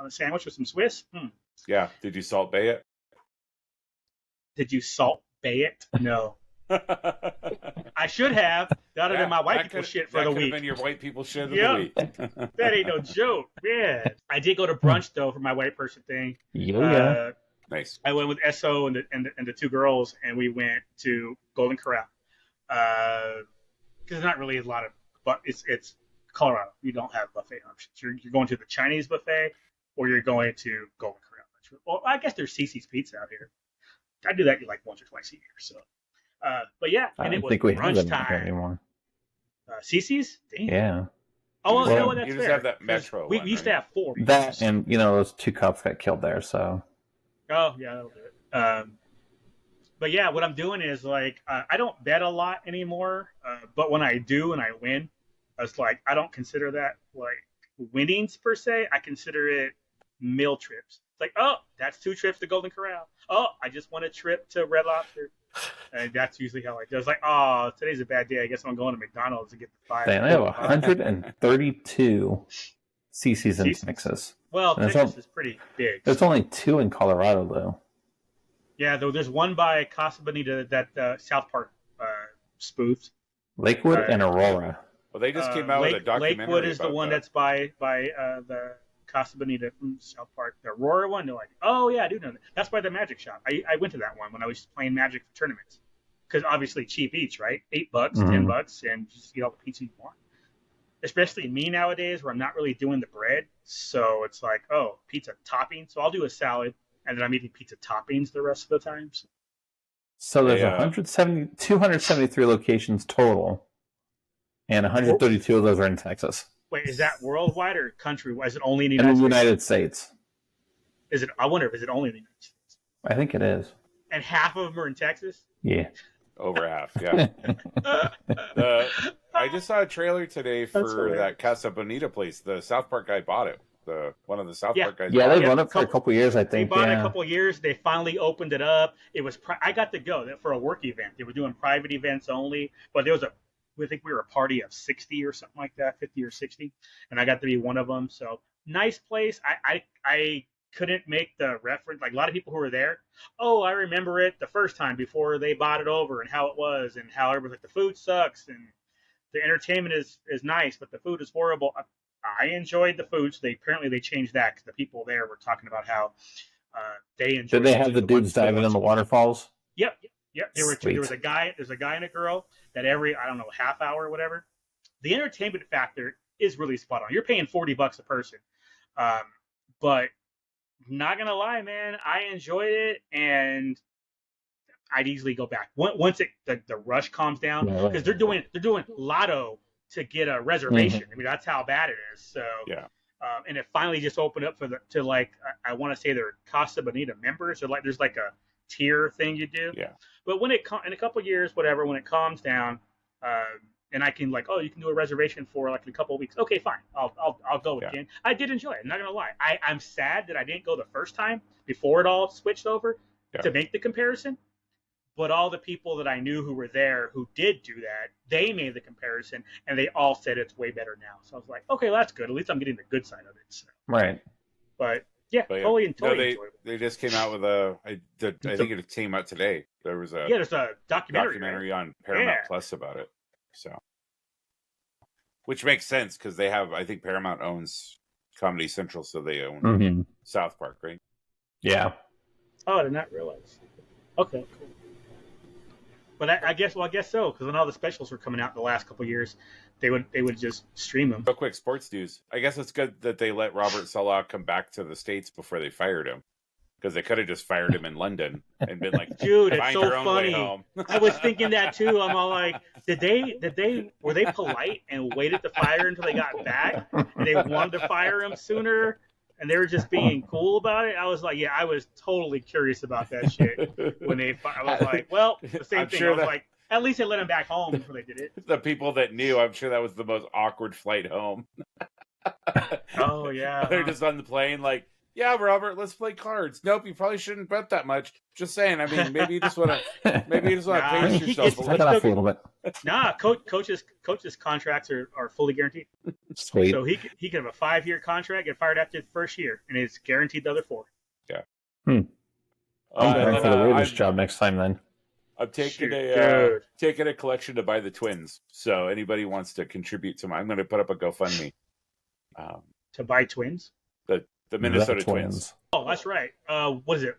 a sandwich with some Swiss. Yeah. Did you Salt Bay it? Did you Salt Bay it? No. I should have. That would have been my white people shit for the week. That could have been your white people shit of the week. That ain't no joke, man. I did go to brunch though for my white person thing. Yeah. Nice. I went with SO and the two girls, and we went to Golden Corral. Because there's not really a lot of, but it's Colorado, you don't have buffet options. You're going to the Chinese buffet, or you're going to Golden Corral. Well, I guess there's CC's Pizza out here. I do that like once or twice a year. So, but yeah, I and it don't was think we have brunch them out here time. anymore. CC's? Damn. Yeah. Oh, well, You you know just what? have- That's you just fair. have that 'Cause Metro We one, used to right? have 4. That and those 2 cops got killed there. So Oh, yeah, that'll do it. But yeah, what I'm doing is like I don't bet a lot anymore. But when I do and I win, it's like I don't consider that like winnings per se. I consider it meal trips. It's like, oh, that's 2 trips to Golden Corral. Oh, I just won a trip to Red Lobster. And that's usually how I do. It's like, oh, today's a bad day. I guess I'm going to McDonald's to get the 5. they have 132 CCs in CCs. Texas. Well, And Texas is pretty big. There's only 2 in Colorado, though. Yeah, though there's one by Casa Bonita that South Park spoofed. Lakewood and Aurora. Well, they just came out with a documentary. Lakewood is the about one that. that's by the Casa Bonita from South Park. The Aurora one, they're like, oh yeah, I do know that. That's by the Magic Shop. I went to that one when I was playing Magic tournaments. Because obviously cheap eats, right? $8, $10, and just eat all the pizza you want. Especially me nowadays, where I'm not really doing the bread, so it's like, oh, pizza topping. So I'll do a salad, and then I'm eating pizza toppings the rest of the time. So there's They, 273 locations total, and 132 of those are in Texas. Wait, is that worldwide or countrywide? Is it only in the In the United States? United States. Is it? I wonder if is it only in the United States? I think it is. And half of them are in Texas. Yeah. Over half, yeah. I just saw a trailer today for hilarious. that Casa Bonita place. The South Park guy bought it. One of the South Park guys. Yeah, bought they've it. run it for a couple years, I They think. bought it Yeah. a couple of years. They finally opened it up. It was I got to go for a work event. They were doing private events only, but there was I think we were a party of 60 or something like that, 50 or 60, and I got to be one of them. So nice place. I couldn't make the reference. Like a lot of people who were there, oh, I remember it the first time before they bought it over and how it was and how everyone's like the food sucks and the entertainment is nice, but the food is horrible. I enjoyed the food. So they changed that because the people there were talking about how they enjoyed. Did they have the dudes diving in the waterfalls? Yep. There Sweet. was a guy. There's a guy and a girl that every I don't know half hour or whatever. The entertainment factor is really spot on. You're paying $40 a person, but not gonna lie, man, I enjoyed it and I'd easily go back once the rush calms down Yeah, right. because they're doing lotto to get a reservation. I mean that's how bad it is. So Yeah. and it finally just opened up to like I want to say they're Casa Bonita members or like there's like a tier thing you do. Yeah. But when in a couple of years, whatever, when it calms down, and I can like, oh, you can do a reservation for like in a couple of weeks. Okay, fine, I'll go Yeah. again. I did enjoy it. I'm not gonna lie. I'm sad that I didn't go the first time before it all switched over to make the comparison. But all the people that I knew who were there who did do that, they made the comparison and they all said it's way better now. So I was like, okay, well, that's good. At least I'm getting the good side of it. So. Right. But yeah, But, yeah. totally No, enjoyable. they just came out with I think it came out today. There was a There's a documentary. documentary on Paramount Yeah. Plus about it. So, which makes sense because they have. I think Paramount owns Comedy Central, so they own Mm-hmm. South Park, right? Yeah. Oh, I did not realize. Okay, cool. But I guess so because when all the specials were coming out in the last couple of years, they would just stream them. Real quick, sports news. I guess it's good that they let Robert Salah come back to the States before they fired him, because they could have just fired him in London and been like, Dude, it's find so your own way funny. home. I was thinking that too. I'm all like, were they polite and waited to fire until they got back? And they wanted to fire him sooner, and they were just being cool about it. I was like, yeah, I was totally curious about that shit when I was like, well, the same I'm thing. sure I was that- like, at least they let him back home before they did it. The people that knew, I'm sure that was the most awkward flight home. Oh yeah, They're just on the plane like, yeah, Robert, let's play cards. Nope, you probably shouldn't bet that much. Just saying. I mean, maybe you just want to Nah, pace he yourself gets- a Cut it little. off a little bit. nah. Coaches' contracts are fully guaranteed. Sweet. So he could have a 5-year contract, get fired after the first year, and it's guaranteed the other 4. I'm going for the I'm- Raiders job next time then. I'm taking Shoot, taking a collection to buy the Twins. So anybody wants to contribute to I'm going to put up a GoFundMe. To buy Twins. The Minnesota The Twins. Oh, that's right. What is it?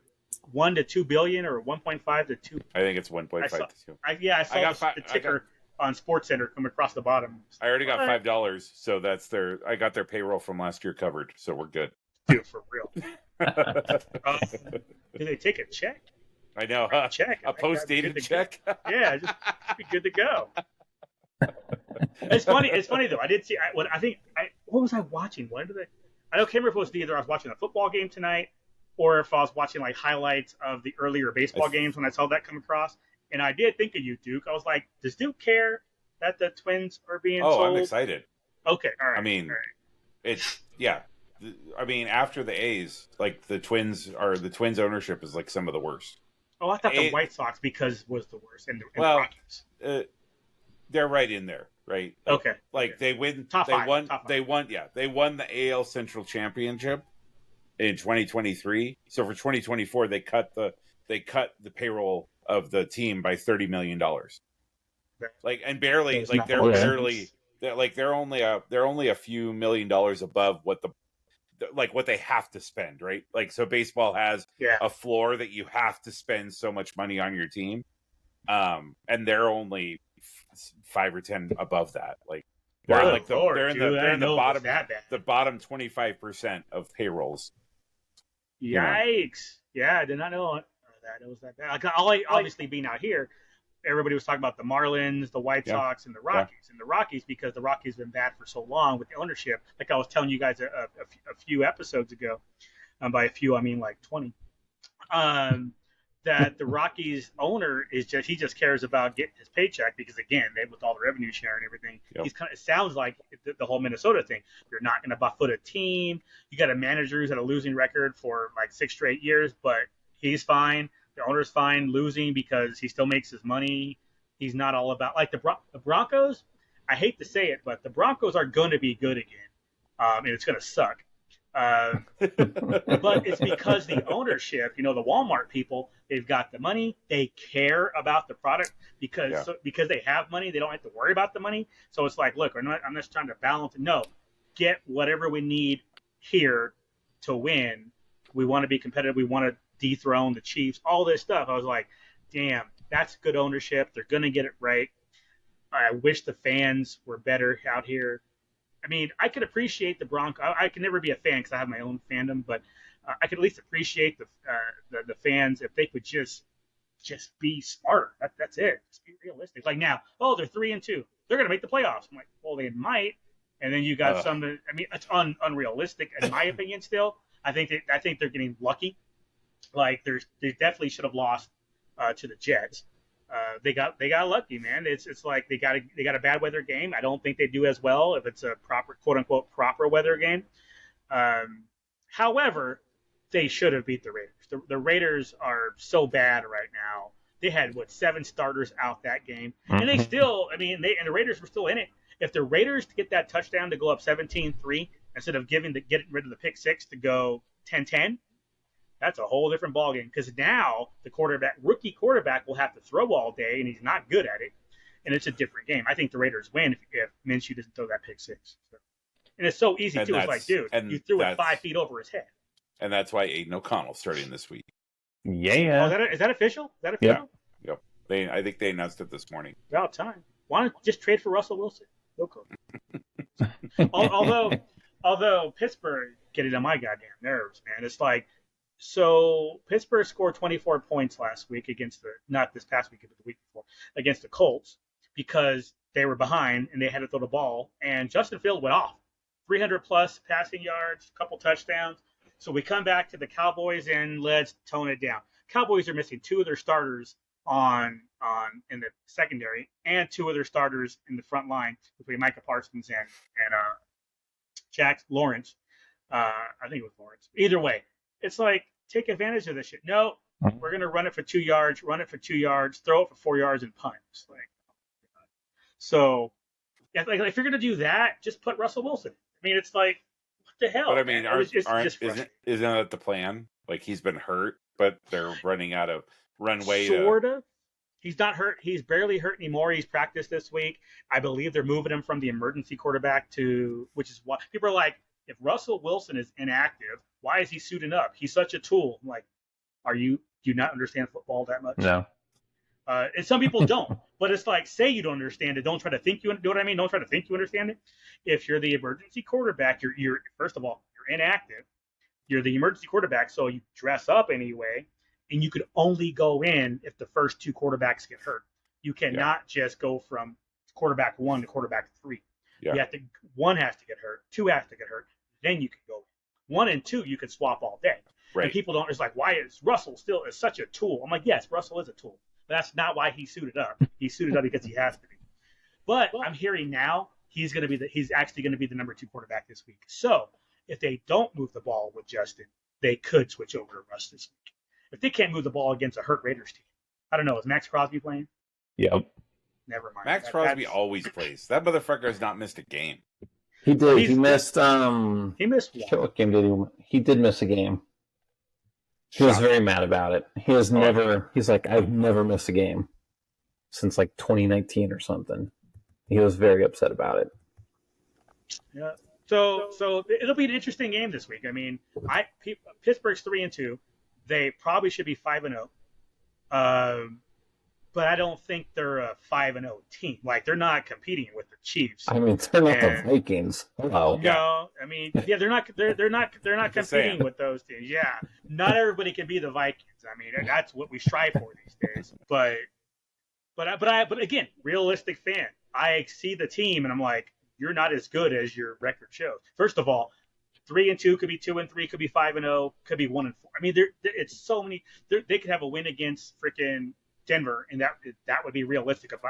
1 to 2 billion or 1.5 to 2? I think it's 1.5 I saw- to 2. I saw I got the ticker. on SportsCenter coming across the bottom. I already got $5, so I got their payroll from last year covered, so we're good. Dude, for real. Do they take a check? I know, Check. a post-dated check. Yeah, just be good to go. It's funny. It's funny though. I did see. What was I watching? When did I don't remember if it was either I was watching a football game tonight, or if I was watching like highlights of the earlier baseball games when I saw that come across. And I did think of you, Duke. I was like, does Duke care that the Twins are being sold? I'm excited. Okay, all right. I mean, it's I mean, after the A's, like the Twins ownership is like some of the worst. Oh, I thought the White Sox was the worst, and the Rockies. They're right in there, right? Okay. Like they win. Top five. They won the AL Central Championship in 2023. So for 2024, they cut the payroll of the team by $30 million. Like, and barely, like they're only a few $1 million above what what they have to spend, right? Like, so baseball has a floor that you have to spend so much money on your team, and they're only 5 or 10 above that. Like, they're they're in the bottom 25% of payrolls. Yikes! Yeah, I did not know that it was that bad. Obviously, being out here, everybody was talking about the Marlins, the White Sox, and the Rockies. And the Rockies, because the Rockies have been bad for so long with the ownership. Like I was telling you guys a few episodes ago, by a few I mean like 20. That the Rockies owner he just cares about getting his paycheck because again, with all the revenue share and everything, it sounds like the whole Minnesota thing. You're not going to buff-foot a team. You got a manager who's had a losing record for like 6 straight years, but he's fine. The owner's fine losing because he still makes his money. He's not all about like the Broncos. I hate to say it, but the Broncos are going to be good again, and it's going to suck. But it's because the ownership, the Walmart people, they've got the money. They care about the product because they have money. They don't have to worry about the money. So it's like, look, I'm just trying to balance it. No, get whatever we need here to win. We want to be competitive. We want to dethrone the Chiefs, all this stuff. I was like, damn, that's good ownership. They're going to get it right. I wish the fans were better out here. I mean, I could appreciate the Broncos. I can never be a fan because I have my own fandom, but I could at least appreciate the fans if they could just be smarter. That's it. Just be realistic. Like now, they're 3-2. They're going to make the playoffs. I'm like, well, they might. And then you got some. I mean, it's unrealistic in my opinion. Still, I think they're getting lucky. Like they definitely should have lost to the Jets. They got lucky, man. It's like they got a bad weather game. I don't think they do as well if it's a proper quote unquote proper weather game. However, they should have beat the Raiders. The Raiders are so bad right now. They had 7 starters out that game, and they still. I mean, and the Raiders were still in it. If the Raiders get that touchdown to go up 17-3 instead of getting rid of the pick 6 to go 10-10. That's a whole different ballgame because now the rookie quarterback will have to throw all day, and he's not good at it, and it's a different game. I think the Raiders win if Minshew doesn't throw that pick 6. So, and it's so easy, too. It's like, dude, you threw it 5 feet over his head. And that's why Aiden O'Connell's starting this week. Yeah. Oh, is that official? Is that official? Yep. I think they announced it this morning. About time. Why don't you just trade for Russell Wilson? Go coach. Although Pittsburgh getting on my goddamn nerves, man. It's like, so Pittsburgh scored 24 points last week not this past week, but the week before, against the Colts because they were behind and they had to throw the ball. And Justin Fields went off. 300-plus passing yards, a couple touchdowns. So we come back to the Cowboys and let's tone it down. Cowboys are missing 2 of their starters in the secondary and 2 of their starters in the front line between Micah Parsons and Jack Lawrence. I think it was Lawrence. Either way, it's like, take advantage of this shit. No, we're going to run it for 2 yards, throw it for 4 yards, and punt. It's like, so if you're going to do that, just put Russell Wilson. I mean, it's like, what the hell? But I mean, isn't that the plan? Like, he's been hurt, but they're running out of runway. Sort of. He's not hurt. He's barely hurt anymore. He's practiced this week. I believe they're moving him from the emergency quarterback which is what people are like, if Russell Wilson is inactive, why is he suiting up? He's such a tool. I'm like, do you not understand football that much? No. And some people don't. But it's like, say you don't understand it. Don't try to think you know what I mean. Don't try to think you understand it. If you're the emergency quarterback, you're first of all you're inactive. You're the emergency quarterback, so you dress up anyway, and you could only go in if the first two quarterbacks get hurt. You cannot just go from quarterback 1 to quarterback 3. Yeah. You have to, 1 has to get hurt, 2 has to get hurt, then you can go in. 1 and 2 you could swap all day. Right. And people don't. It's like, why is Russell still is such a tool? I'm like, yes, Russell is a tool, but that's not why he suited up. He suited up because he has to be. But I'm hearing now he's actually going to be the number 2 quarterback this week. So if they don't move the ball with Justin, they could switch over to Russ this week. If they can't move the ball against a hurt Raiders team, I don't know. Is Max Crosby playing? Yep. Never mind. Max Crosby always plays. That motherfucker has not missed a game. He did. He missed. He missed one. What game did he? He did miss a game. He was very mad about it. He's like, I've never missed a game since like 2019 or something. He was very upset about it. Yeah. So it'll be an interesting game this week. I mean, Pittsburgh's 3-2. They probably should be 5-0. But I don't think they're a 5-0 team. Like, they're not competing with the Chiefs. I mean, they're not the Vikings. Hello. No, I mean, yeah, they're not competing with those teams. Yeah, not everybody can be the Vikings. I mean, that's what we strive for these days. But again, realistic fan. I see the team and I'm like, you're not as good as your record shows. First of all, 3-2 could be 2-3, could be 5-0, could be 1-4. I mean, it's so many. They could have a win against freaking Denver, and that would be realistic if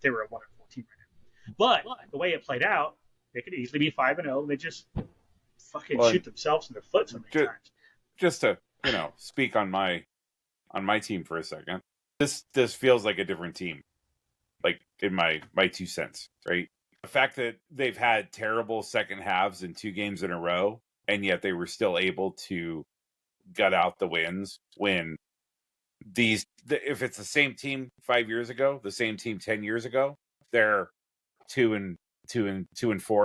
they were a 1-4 team right now. But the way it played out, they could easily be 5-0. They just fucking shoot themselves in the foot so many times. Just to speak on my team for a second. This feels like a different team, like in my 2 cents, right? The fact that they've had terrible second halves in 2 games in a row, and yet they were still able to gut out the wins when if it's the same team 5 years ago, the same team 10 years ago, they're 2-4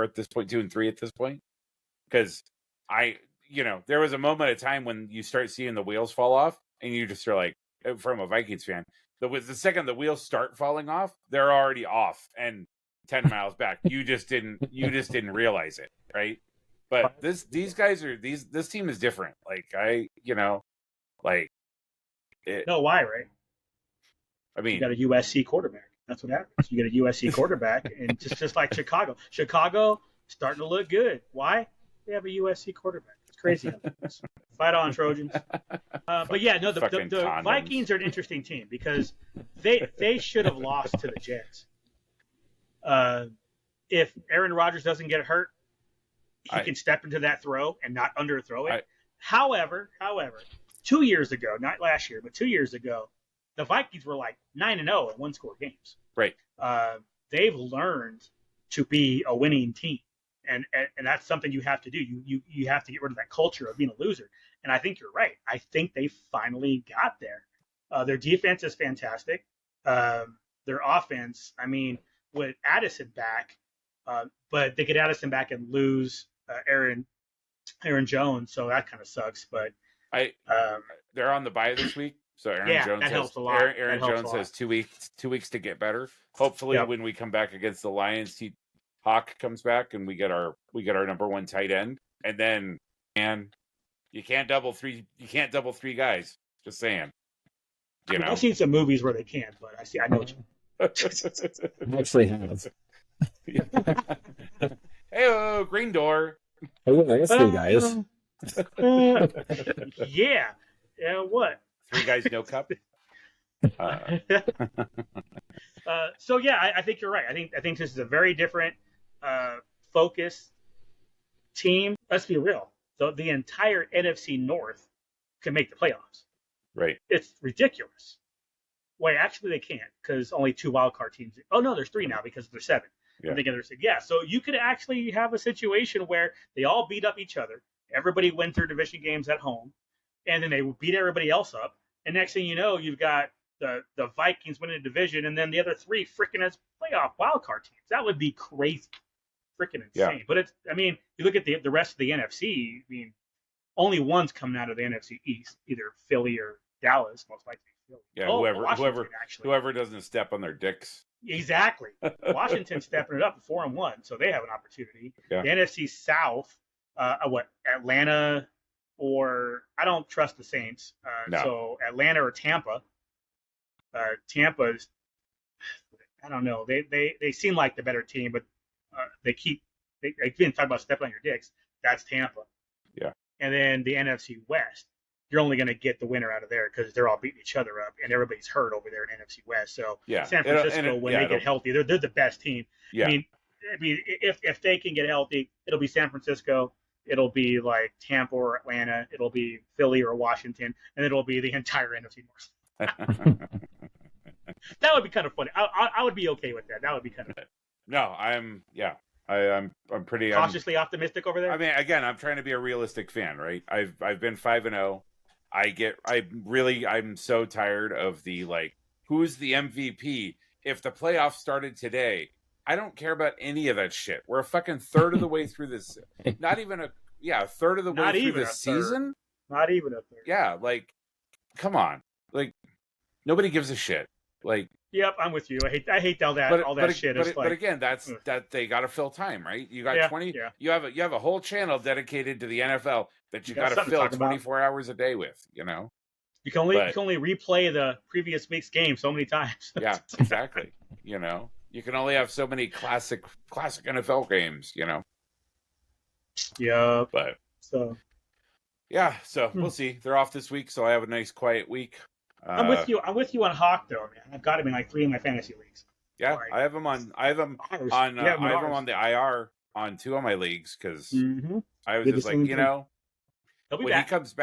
at this point, 2-3 at this point. Because there was a moment of time when you start seeing the wheels fall off, and you just are like, from a Vikings fan, the second the wheels start falling off, they're already off and 10 miles back. You just didn't realize it, right? But this team is different. Like no, why, right? I mean, you got a USC quarterback. That's what happens. You get a USC quarterback, and just like Chicago. Chicago starting to look good. Why? They have a USC quarterback. It's crazy. Fight on, Trojans. But yeah, no, the Vikings are an interesting team because they should have lost to the Jets. If Aaron Rodgers doesn't get hurt, he can step into that throw and not underthrow it. However, 2 years ago, not last year, but 2 years ago, the Vikings were like 9-0 in 1-score games. Right. They've learned to be a winning team, and that's something you have to do. You have to get rid of that culture of being a loser. And I think you're right. I think they finally got there. Their defense is fantastic. Their offense, I mean, with Addison back, but they get Addison back and lose Aaron Jones, so that kind of sucks. But they're on the bye this week, so Aaron Jones has 2 weeks to get better. Hopefully, when we come back against the Lions, Hawk comes back and we get our number 1 tight end, and then you can't double 3 guys. Just saying. I've seen some movies where they can, but I know what you I actually have. Hey, Green Door. Oh, I guess 3 guys. Yeah. What? 3 guys, no cup. So yeah, I think you're right. I think this is a very different focused team. Let's be real. The entire NFC North can make the playoffs. Right. It's ridiculous. Wait, actually they can't because only 2 wildcard teams. Oh no, there's 3 now because there's 7. Yeah. So you could actually have a situation where they all beat up each other. Everybody win their division games at home, and then they beat everybody else up. And next thing you know, you've got the Vikings winning the division, and then the other 3 freaking as playoff wildcard teams. That would be crazy, freaking insane. Yeah. But you look at the rest of the NFC. I mean, only one's coming out of the NFC East, either Philly or Dallas, most likely Yeah, Oh, Washington, actually. whoever doesn't step on their dicks. Exactly. Washington's stepping it up at 4-1, so they have an opportunity. Yeah. The NFC South, Atlanta, or I don't trust the Saints. No. So Atlanta or Tampa. Tampa's, I don't know. They seem like the better team, but again, talk about stepping on your dicks. That's Tampa. Yeah. And then the NFC West, you're only going to get the winner out of there because they're all beating each other up, and everybody's hurt over there in NFC West. So yeah. San Francisco, when they get healthy, they're the best team. Yeah. I mean, if they can get healthy, it'll be San Francisco, it'll be like Tampa or Atlanta, it'll be Philly or Washington, and it'll be the entire NFC North. That would be kind of funny. I would be okay with that. That would be kind of fun. No, I'm pretty cautiously optimistic over there. I mean, again, I'm trying to be a realistic fan, right? I've been 5-0. I'm so tired of the like, who's the MVP? If the playoffs started today, I don't care about any of that shit. We're a fucking third of the way through this. Not even a third of the way through this season. Not even a third. Yeah, like, come on, like, nobody gives a shit. Like, yep, I'm with you. I hate all that shit. But again, that's that they got to fill time, right? You got 20. Yeah. You have a whole channel dedicated to the NFL that you got to fill 24 hours a day with. You know, you can only replay the previous week's game so many times. Yeah, exactly. You know, you can only have so many classic NFL games. You know. Yeah. But so. Yeah, so we'll see. They're off this week, so I have a nice quiet week. I'm with you on Hawk though, man. I've got him in like 3 of my fantasy leagues. Yeah, I have him on the IR on 2 of my leags because I was just like, you know, when he comes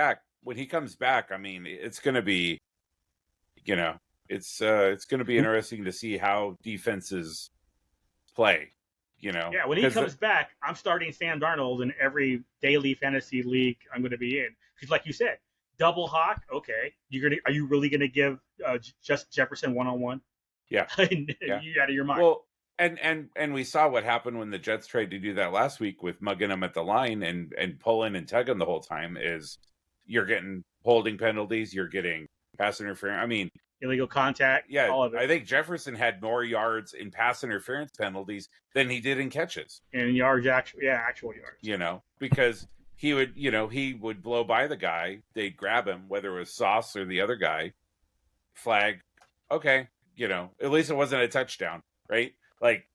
back, I mean, it's gonna be, you know, it's gonna be interesting to see how defenses play. You know, yeah, when he comes back, I'm starting Sam Darnold in every daily fantasy league I'm going to be in. Because, like you said, double Hawk. Okay, are you really going to give just Jefferson 1-on-1? Yeah, You out of your mind. Well, and we saw what happened when the Jets tried to do that last week with mugging him at the line and pulling and tugging the whole time. Is you're getting holding penalties, you're getting pass interference. I mean, illegal contact. Yeah, all of it. I think Jefferson had more yards in pass interference penalties than he did in catches. And yards, actual yards. You know, because he would blow by the guy, they'd grab him, whether it was Sauce or the other guy, flag. Okay, you know, at least it wasn't a touchdown, right? Like,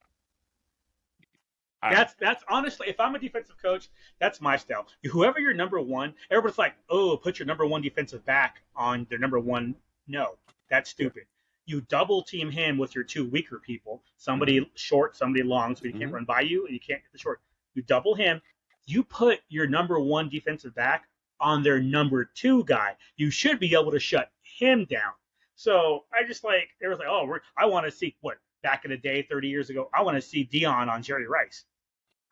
that's honestly, if I'm a defensive coach, that's my style. Whoever your number one, everybody's like, oh, put your number one defensive back on their number one. No. That's stupid. You double team him with your 2 weaker people, somebody short, somebody long, so he can't run by you, and you can't get the short. You double him. You put your number 1 defensive back on their number 2 guy. You should be able to shut him down. So I just like, there was like, I want to see back in the day, 30 years ago, I want to see Dion on Jerry Rice.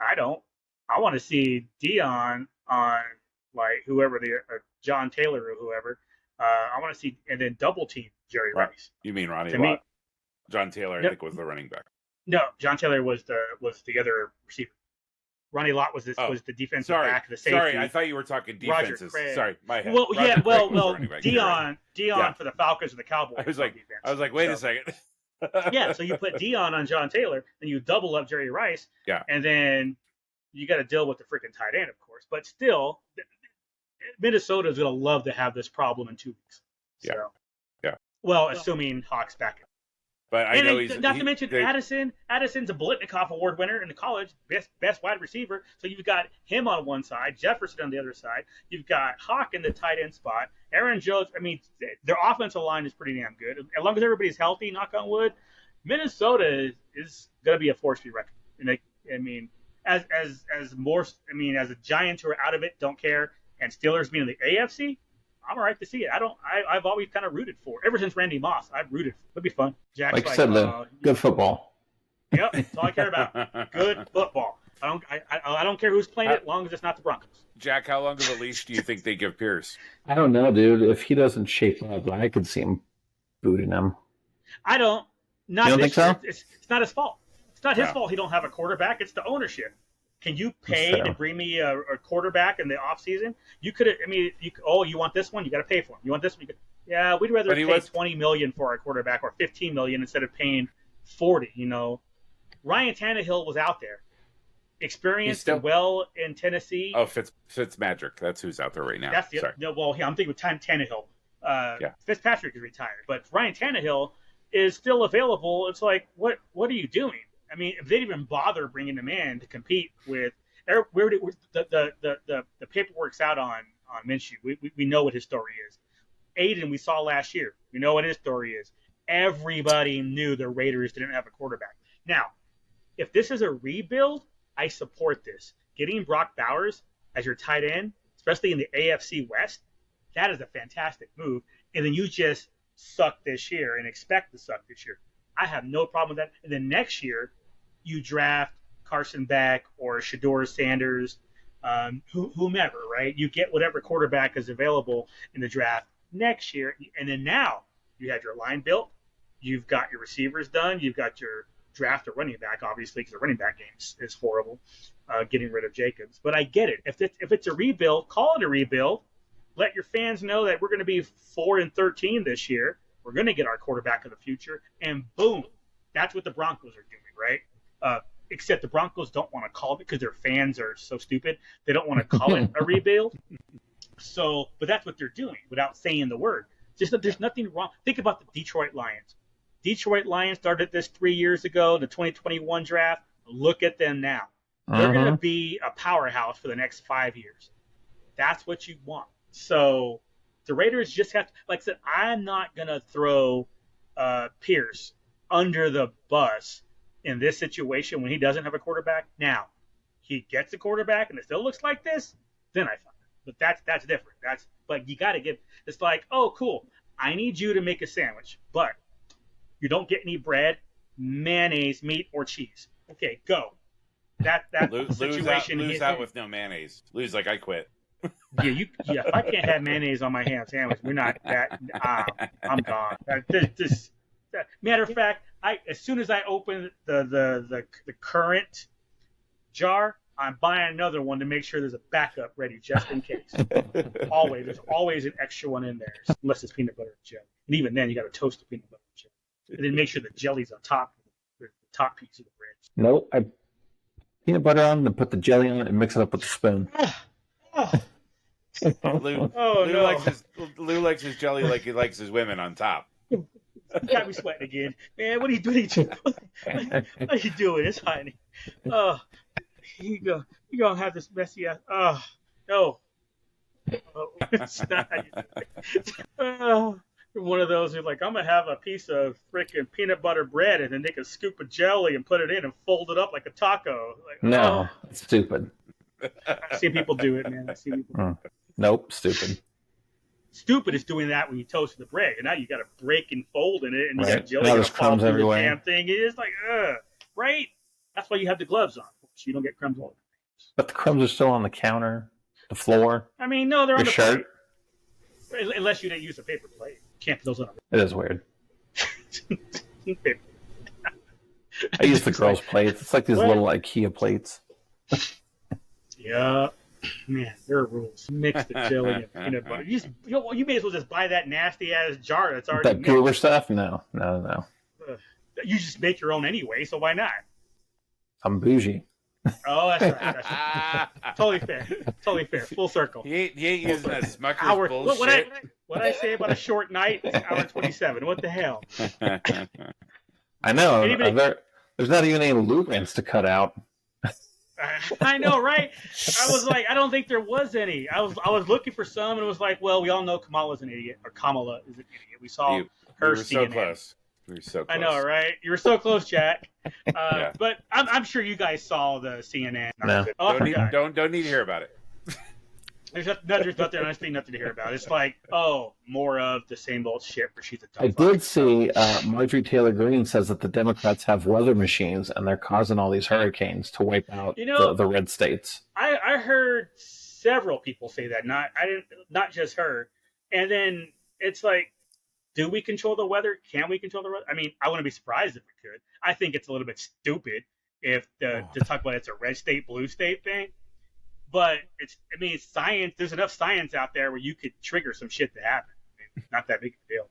I don't. I want to see Dion on like whoever John Taylor or whoever. I want to see, and then double team Jerry Rice. You mean Ronnie Lott? John Taylor, I think, was the running back. No, John Taylor was the other receiver. Ronnie Lott was the defensive back, the safety. Sorry, I thought you were talking defenses. Sorry, my head. Well, Dion for the Falcons and the Cowboys. I was like, wait a second. Yeah, so you put Dion on John Taylor, and you double up Jerry Rice. Yeah, and then you got to deal with the freaking tight end, of course. But still, Minnesota is going to love to have this problem in 2 weeks. So, yeah. Well, assuming Hawk's back. But I know not to mention Addison. Addison's a Blitnikoff Award winner in the college, best wide receiver. So you've got him on one side, Jefferson on the other side. You've got Hawk in the tight end spot. Aaron Jones. I mean, their offensive line is pretty damn good. As long as everybody's healthy, knock on wood, Minnesota is going to be a force to be reckoned. And I mean, as a Giants who are out of it, don't care. And Steelers being in the AFC, I'm all right to see it. I've always kind of rooted for it. Ever since Randy Moss, I've rooted for it. It'll be fun. Jack's like you said, good football. Yep, that's all I care about. Good football. I don't care who's playing it, as long as it's not the Broncos. Jack, how long of a leash do you think they give Pierce? I don't know, dude. If he doesn't shape up, I could see him booting him. I don't. Not you don't think so? It's not his fault. It's not his fault he don't have a quarterback. It's the ownership. Can you pay to bring me a quarterback in the offseason? You could. I mean, you want this one? You got to pay for him. You want this one? Yeah, we'd rather But he pay was- $20 million for our quarterback or $15 million instead of paying 40. Ryan Tannehill was out there, experienced still- and well in Tennessee. Oh, Fitzmagic. That's who's out there right now. That's the Sorry. no. Well, yeah, I'm thinking with Tannehill. Yeah. Fitzpatrick is retired, but Ryan Tannehill is still available. It's like, what are you doing? I mean, if they didn't even bother bringing him in to compete with, where the paperwork's out on Minshew. We know what his story is. Aiden, we saw last year. We know what his story is. Everybody knew the Raiders didn't have a quarterback. Now, if this is a rebuild, I support this. Getting Brock Bowers as your tight end, especially in the AFC West, that is a fantastic move. And then you just suck this year and expect to suck this year. I have no problem with that. And then next year, you draft Carson Beck or Shador Sanders, whomever, right? You get whatever quarterback is available in the draft next year. And then now you have your line built. You've got your receivers done. You've got your draft a running back, obviously, because the running back game is horrible, getting rid of Jacobs. But I get it. If it's a rebuild, call it a rebuild. Let your fans know that we're going to be 4-13 this year. We're going to get our quarterback of the future, and boom, that's what the Broncos are doing, right? Except the Broncos don't want to call it because their fans are so stupid. They don't want to call it a rebuild. So, but that's what they're doing without saying the word. Just that there's nothing wrong. Think about the Detroit Lions. Detroit Lions started this 3 years ago, the 2021 draft. Look at them now. They're going to be a powerhouse for the next 5 years. That's what you want. So the Raiders just have to, like I said, I'm not going to throw Pierce under the bus in this situation when he doesn't have a quarterback. Now, he gets a quarterback and it still looks like this, then I find it. But that's different. That's like you got to give. It's like, oh, cool. I need you to make a sandwich, but you don't get any bread, mayonnaise, meat, or cheese. Okay, go. That's the situation. Lose out with no mayonnaise. Lose like I quit. Yeah, if I can't have mayonnaise on my ham sandwich, we're not that. I'm gone. Matter of fact, as soon as I open the current jar, I'm buying another one to make sure there's a backup ready just in case. There's always an extra one in there, unless it's peanut butter and jelly. And even then, you got to toast the peanut butter and jelly, and then make sure the jelly's on top, the top piece of the bread. Nope. I peanut butter on, then put the jelly on it, and mix it up with a spoon. Lou likes his jelly like he likes his women on top. Got me sweating again, man. What are you doing? What are you doing? It's hot. You gonna have this messy ass. No. It's not. One of those who's like, I'm gonna have a piece of freaking peanut butter bread and then take a scoop of jelly and put it in and fold it up like a taco. Like, No, it's stupid. I've seen people do it, man. Nope, stupid. Stupid is doing that when you toast the bread, and now you got to break and fold in it, and you got jelly Now gonna there's fall crumbs through the everywhere. damn thing. It's like, right? That's why you have the gloves on, so you don't get crumbs all over. But the crumbs are still on the counter, the floor, I mean, no, they're on your the shirt. plate. Unless you didn't use a paper plate. You can't put those on It is weird. a paper. I use the girls' plates. It's like these What? little IKEA plates. Yeah. Man, there are rules. Mix the jelly and peanut butter. You may as well just buy that nasty ass jar that's already That mixed. goober stuff? No. You just make your own anyway, so why not? I'm bougie. Oh, that's right. Totally fair. Full circle. He ain't using that Smucker's Hour. bullshit. What I say about a short night? It's hour 27. What the hell? I know. Anybody- There's not even any lubricants to cut out. I know, right? I was like, I don't think there was any. I was looking for some, and it was like, well, we all know Kamala's an idiot, or Kamala is an idiot. We saw We her were so CNN. close. We were so close. I know, right? You were so close, Jack. Yeah. But I'm sure you guys saw the CNN. No. Oh, I forgot. Don't need to hear about it. There's nothing to hear about. It's like, more of the same old shit where she's a dumb I fuck. did see Marjorie Taylor Greene says that the Democrats have weather machines and they're causing all these hurricanes to wipe out the red states. I heard several people say that, not just her. And then it's like, do we control the weather? Can we control the weather? I mean, I wouldn't be surprised if we could. I think it's a little bit stupid if to talk about it's a red state, blue state thing. But it's science. There's enough science out there where you could trigger some shit to happen. I mean, not that big of a deal.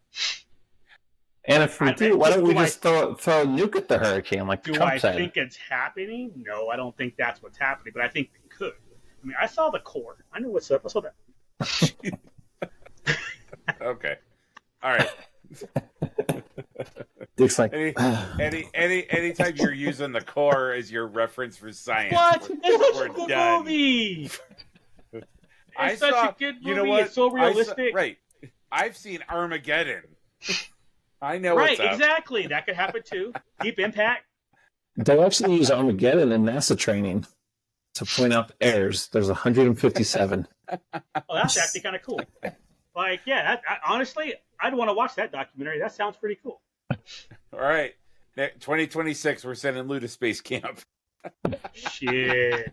And if we do, why don't we just throw a nuke at the hurricane like Do Trump I said? think it's happening? No, I don't think that's what's happening, but I think they could. I mean, I saw the core. I know what's up. I saw that. Okay. All right. Dick's like, anytime you're using the core as your reference for science, What? It's such a we're good done. movie. It's such a good movie. You know what? It's so realistic. Right. I've seen Armageddon. I know Right, what's up. exactly. That could happen too. Deep Impact. they actually use Armageddon in NASA training to point out the errors. There's 157. Oh, that's actually kind of cool. Like, yeah, honestly, I'd want to watch that documentary. That sounds pretty cool. All right. 2026, we're sending Lou to space camp. Shit.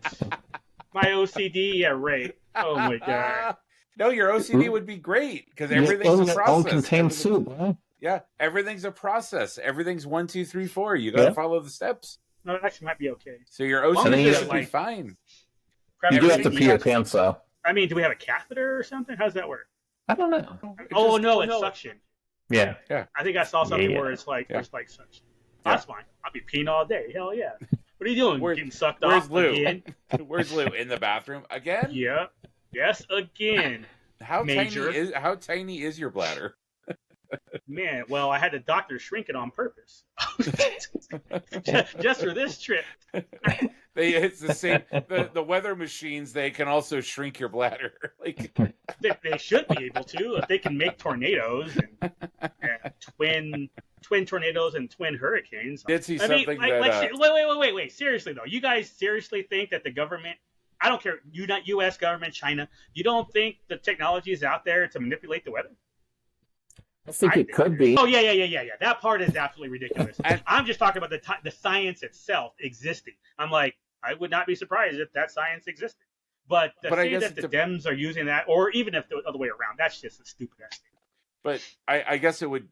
My OCD, yeah, right. Oh my god. No, your OCD would be great because everything's a process. Contained soup, huh? Yeah, everything's a process. Everything's 1, 2, 3, 4. You got to follow the steps. No, it actually might be okay. So your long OCD as should it's be fine. You do have to Everything pee your has- pants, though. I mean, do we have a catheter or something? How does that work? I don't know. Oh no, it's suction. Yeah. I think I saw something Yeah. where it's like Yeah. it's like suction. That's fine. I'll be peeing all day. Hell yeah. What are you doing? Getting sucked Where's off Lou? again? Where's Lou? In the bathroom again? Yeah. Yes, again. How Major. tiny is your bladder? Man, well, I had the doctor shrink it on purpose. Just for this trip. It's the same. The weather machines, they can also shrink your bladder. Like They should be able to if they can make tornadoes and twin tornadoes and twin hurricanes. did see I mean, something wait. Seriously though, you guys seriously think that the government? I don't care. You not U.S. government, China. You don't think the technology is out there to manipulate the weather? I think it could be. Oh yeah. That part is absolutely ridiculous. I'm just talking about the science itself existing. I'm like, I would not be surprised if that science existed. But to I say guess that the Dems are using that, or even if the other way around, that's just a stupid ass thing. But I guess it would.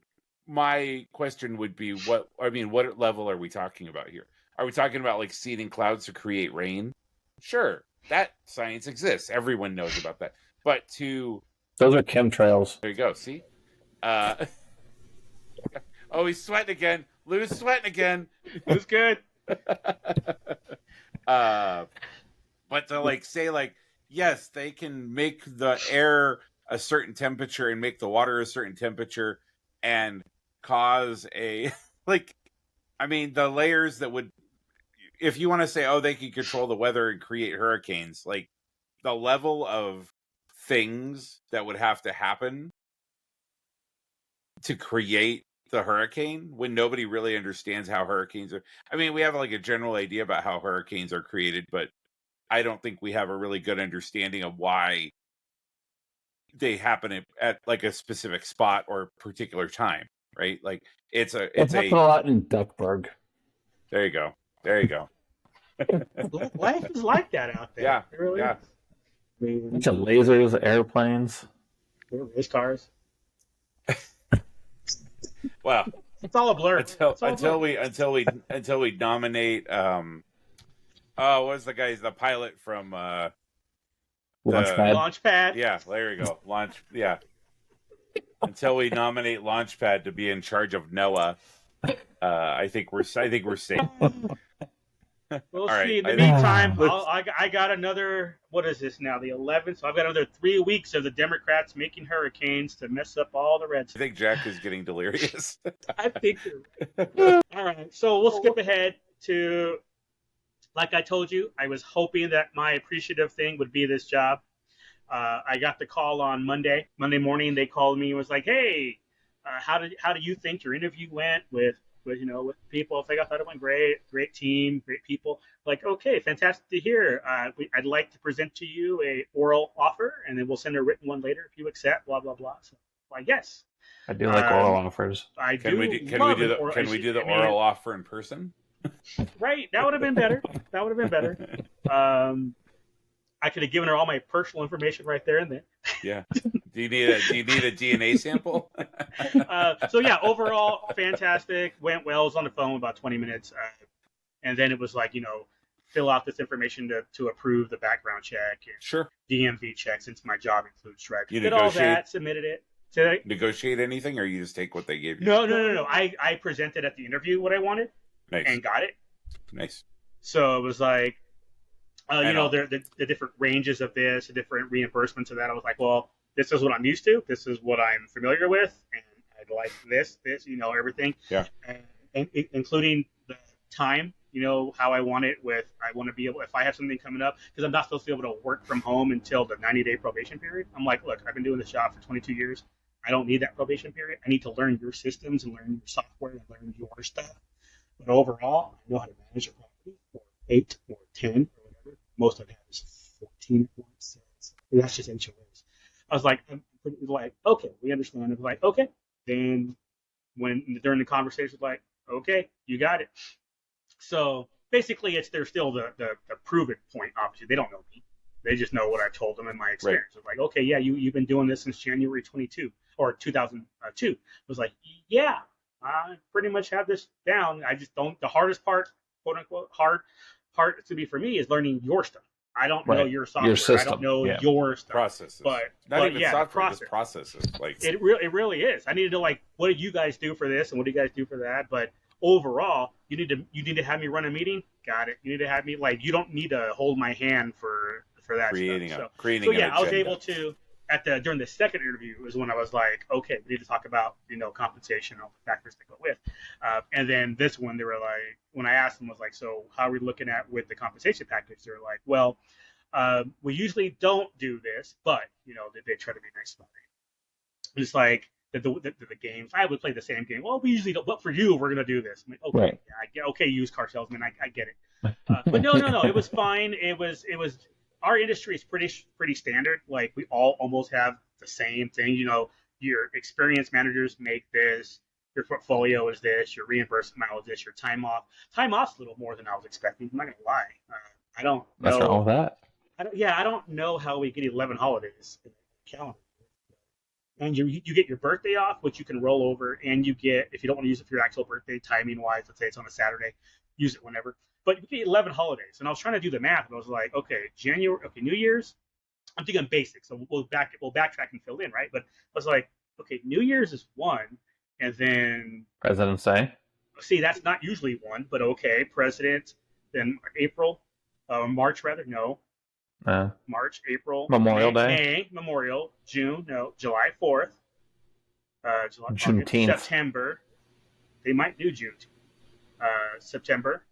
My question would be, what level are we talking about here? Are we talking about like seeding clouds to create rain? Sure, that science exists. Everyone knows about that. But those are chemtrails. there you go. See. Oh, he's sweating again. Lou's sweating again. It was good. But to like say like, yes, they can make the air a certain temperature and make the water a certain temperature and cause a like, I mean, the layers that would, if you want to say, oh, they can control the weather and create hurricanes, like the level of things that would have to happen to create the hurricane when nobody really understands how hurricanes are. I mean, we have like a general idea about how hurricanes are created, but I don't think we have a really good understanding of why they happen at like a specific spot or particular time, right? Like it happened a lot in Duckburg. There you go. Life is like that out there. Yeah, It really yeah. is. Bunch of lasers, airplanes. Race cars. Well, It's all a blur. until we nominate what's the guy's the pilot from Launchpad. Launchpad. yeah, there you go. Until we nominate Launchpad to be in charge of NOAA, I think we're safe. We'll All see. right, In the I think- meantime, I got another. What is this now? The 11th. So I've got another 3 weeks of the Democrats making hurricanes to mess up all the red I states. think Jack is getting delirious. I think you're right. All right. So we'll skip ahead to, like I told you, I was hoping that my appreciative thing would be this job. I got the call on Monday morning. They called me and was like, "Hey, how do you think your interview went with people?" I thought it went great team, great people. Like, okay, fantastic to hear. I'd like to present to you a oral offer, and then we'll send a written one later if you accept. Blah blah blah. So, I guess I do like oral offers. I Can do. we do love an can we do the I mean, oral offer in person? Right, that would have been better. I could have given her all my personal information right there and then. Yeah. Do you need a DNA sample? So yeah, overall fantastic. Went well. I was on the phone about 20 minutes, and then it was like fill out this information to approve the background check and Sure. DMV check since my job includes strike. You Did all negotiate- that, submitted it. Say that. negotiate anything, or you just take what they gave you? No. I presented at the interview what I wanted Nice. and got it. Nice. So it was like, And all- the different ranges of this, the different reimbursements of that. I was like, well, this is what I'm used to. This is what I'm familiar with, and I'd like this, everything. Yeah. And including the time, how I want it I want to be able, if I have something coming up, because I'm not supposed to be able to work from home until the 90-day probation period. I'm like, look, I've been doing this job for 22 years. I don't need that probation period. I need to learn your systems and learn your software and learn your stuff. But overall, I know how to manage a property for 8 or 10 or whatever. Most of it is 14 at once. So that's just HOAs. I was like, okay, we understand. I was like, okay. Then during the conversation, like, okay, you got it. So basically, they're still the prove it point. Obviously, they don't know me. They just know what I told them in my experience. Right. It's like, okay, yeah, you've been doing this since January 22 or 2002. I was like, yeah, I pretty much have this down. I just don't. The hardest part, quote unquote, hard part to be for me is learning your stuff. I don't know your software. Your system. I don't know your stuff. Processes. But even software, just processes. Like it really is. I needed to what do you guys do for this and what do you guys do for that? But overall, you need to have me run a meeting. Got it. You need to have me you don't need to hold my hand for that creating stuff. Creating an I was able to during the second interview was when I was like, okay, we need to talk about compensation and all the factors that go with. And then this one, they were like, when I asked them, was like, so how are we looking at with the compensation package? They're like, well, we usually don't do this, but they try to be nice about it. It's like the games. I would play the same game. Well, we usually don't, but for you, we're gonna do this. I'm like, okay, right. Yeah, I get. Okay, used car salesman, I get it. But no, it was fine. It was. Our industry is pretty standard. Like we all almost have the same thing. Your experienced managers make this. Your portfolio is this. Your reimbursement is this. Your time off. Time off's a little more than I was expecting. I'm not gonna lie. I don't know. What's wrong with that? I don't know how we get 11 holidays in the calendar. And you get your birthday off, which you can roll over, and you get, if you don't want to use it for your actual birthday, timing wise, let's say it's on a Saturday, use it whenever. But you get 11 holidays, and I was trying to do the math, and I was like, okay, New Year's, I'm thinking basic, so we'll backtrack and fill in, right? But I was like, okay, New Year's is one, and then President's Day. See, that's not usually one, but okay, President, then April, March rather, no. March, April, Memorial Day, May, Memorial, June, no, July 4th, Juneteenth, September. They might do June. September.